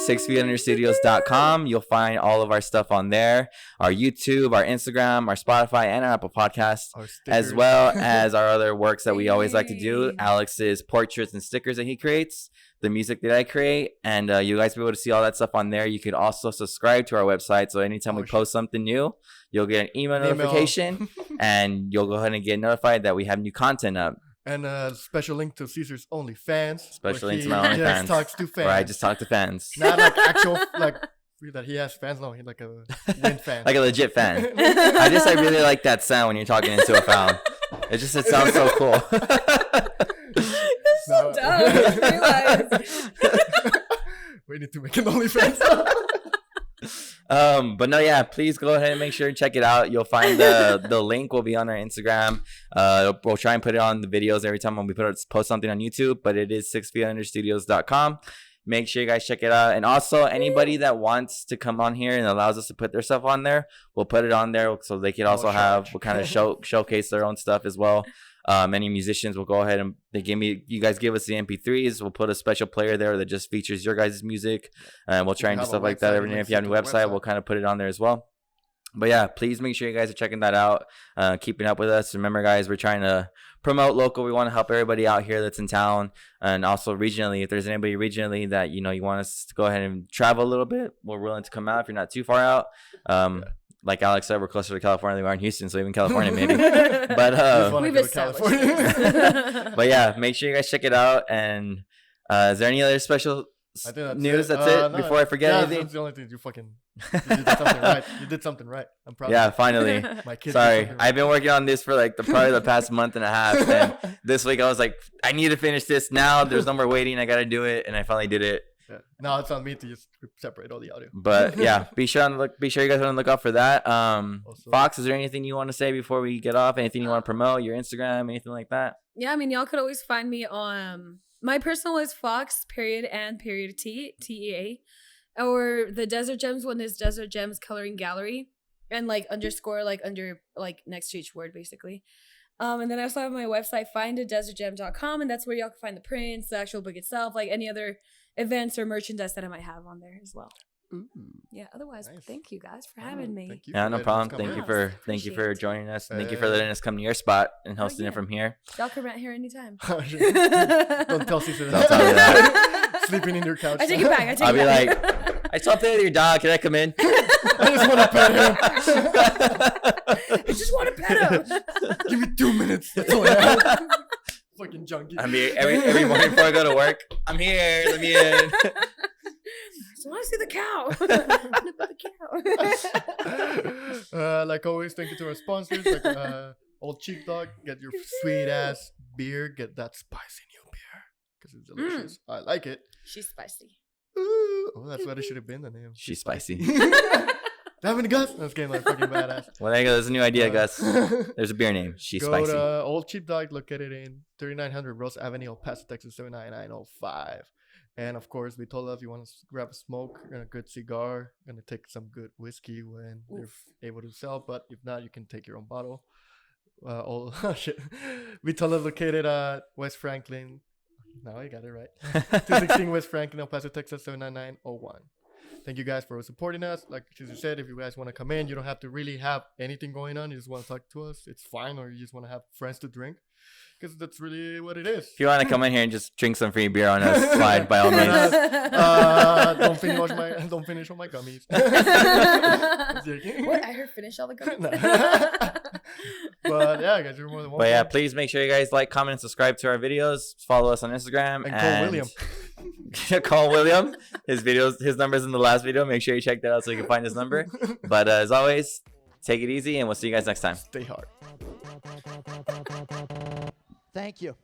6feetunderstudios.com. You'll find all of our stuff on there. Our YouTube, our Instagram, our Spotify, and our Apple Podcast, as well as our other works that we always like to do. Alex's portraits and stickers that he creates, the music that I create, and you guys will be able to see all that stuff on there. You could also subscribe to our website, so anytime we post something new, you'll get an email notification, and you'll go ahead and get notified that we have new content up. And a special link to Cesar's OnlyFans. Special link to my OnlyFans. He talks to fans. Where I just talk to fans. Not like actual, like, that he has fans. No, he's like a wind fan. Like a legit fan. I really like that sound when you're talking into a fan. It sounds so cool. So dumb. I realize. We need to make an OnlyFans. But no, yeah, please go ahead and make sure to check it out. You'll find the link will be on our Instagram. We'll try and put it on the videos every time when we post something on YouTube, but it is 6feetunderstudios.com. Make sure you guys check it out. And also anybody that wants to come on here and allows us to put their stuff on there, we'll put it on there so they can also we'll kind of showcase their own stuff as well. Any musicians will go ahead and you guys give us the MP3s. We'll put a special player there that just features your guys' music, and we'll try and do stuff like that every day. If you have a website, we'll kind of put it on there as well. But yeah, please make sure you guys are checking that out, keeping up with us. Remember, guys, we're trying to promote local. We want to help everybody out here that's in town, and also regionally. If there's anybody regionally that you want us to go ahead and travel a little bit, we're willing to come out if you're not too far out. Like Alex said, we're closer to California than we are in Houston, so even California maybe. But we've established. But yeah, make sure you guys check it out. And is there any other special news? That's it. No. Before I forget anything. That's the only thing. You did something right. You did something right. I'm proud. Yeah, finally. My kids. Sorry, I've been working on this for probably the past month and a half. And this week I was like, I need to finish this now. There's no more waiting. I got to do it, and I finally did it. Yeah. Now it's on me to just separate all the audio. But yeah, be sure you guys want to look out for that. Fox, is there anything you want to say before we get off? Anything you want to promote? Your Instagram, anything like that? Yeah, I mean, y'all could always find me on my personal is Fox _TEA, or the Desert Gems one is Desert Gems Coloring Gallery, and underscore under next to each word basically. And then I also have my website findadesertgem.com, and that's where y'all can find the prints, the actual book itself, any other events or merchandise that I might have on there as well. Ooh. Yeah. Otherwise, Nice. thank you guys for having me. Thank you. Yeah, for no letting us problem. come Thank in. you for Appreciate joining us. Thank you for Hey. letting us come to your spot and hosting yeah. it from here. Y'all come out here anytime. Don't tell Cesar Don't tell me that. Sleeping in your couch. I take it back. I take I'll it be back. like, I saw play with your dog. Can I come in? I just want to pet him. I just want to pet him. Give me 2 minutes. That's all I have. Fucking junkie. I'm here every morning before I go to work. I'm here. Let me in. I want to see the cow. I want the cow. Like always, thank you to our sponsors, like Old SheepDOg. Get your sweet ass beer. Get that spicy new beer because it's delicious. I like it. She's spicy. Ooh. Oh, that's what it should have been the name. She's spicy. Damn it, Gus. That's getting like fucking badass. Well, there you go. There's a new idea, Gus. There's a beer name. She's Go spicy. to Old SheepDOg. Look at it in 3900 Rosa Ave, El Paso, Texas 79905. And of course, Vitolas, if you want to grab a smoke and a good cigar, gonna take some good whiskey when they're able to sell. But if not, you can take your own bottle. Vitolas located at West Franklin. Now I got it right. 216 West Franklin, El Paso, Texas 79901. Thank you guys for supporting us. Like Cesar said, if you guys want to come in, you don't have to really have anything going on. You just want to talk to us. It's fine. Or you just want to have friends to drink. Because that's really what it is. If you want to come in here and just drink some free beer on us, slide by all means. Don't finish all my gummies. What? I heard finish all the gummies. But yeah, guys, you're more than welcome. But yeah, please make sure you guys like, comment, and subscribe to our videos. Follow us on Instagram. And call William. Call William. His number's in the last video. Make sure you check that out so you can find his number. But as always, take it easy and we'll see you guys next time. Stay hard. Thank you.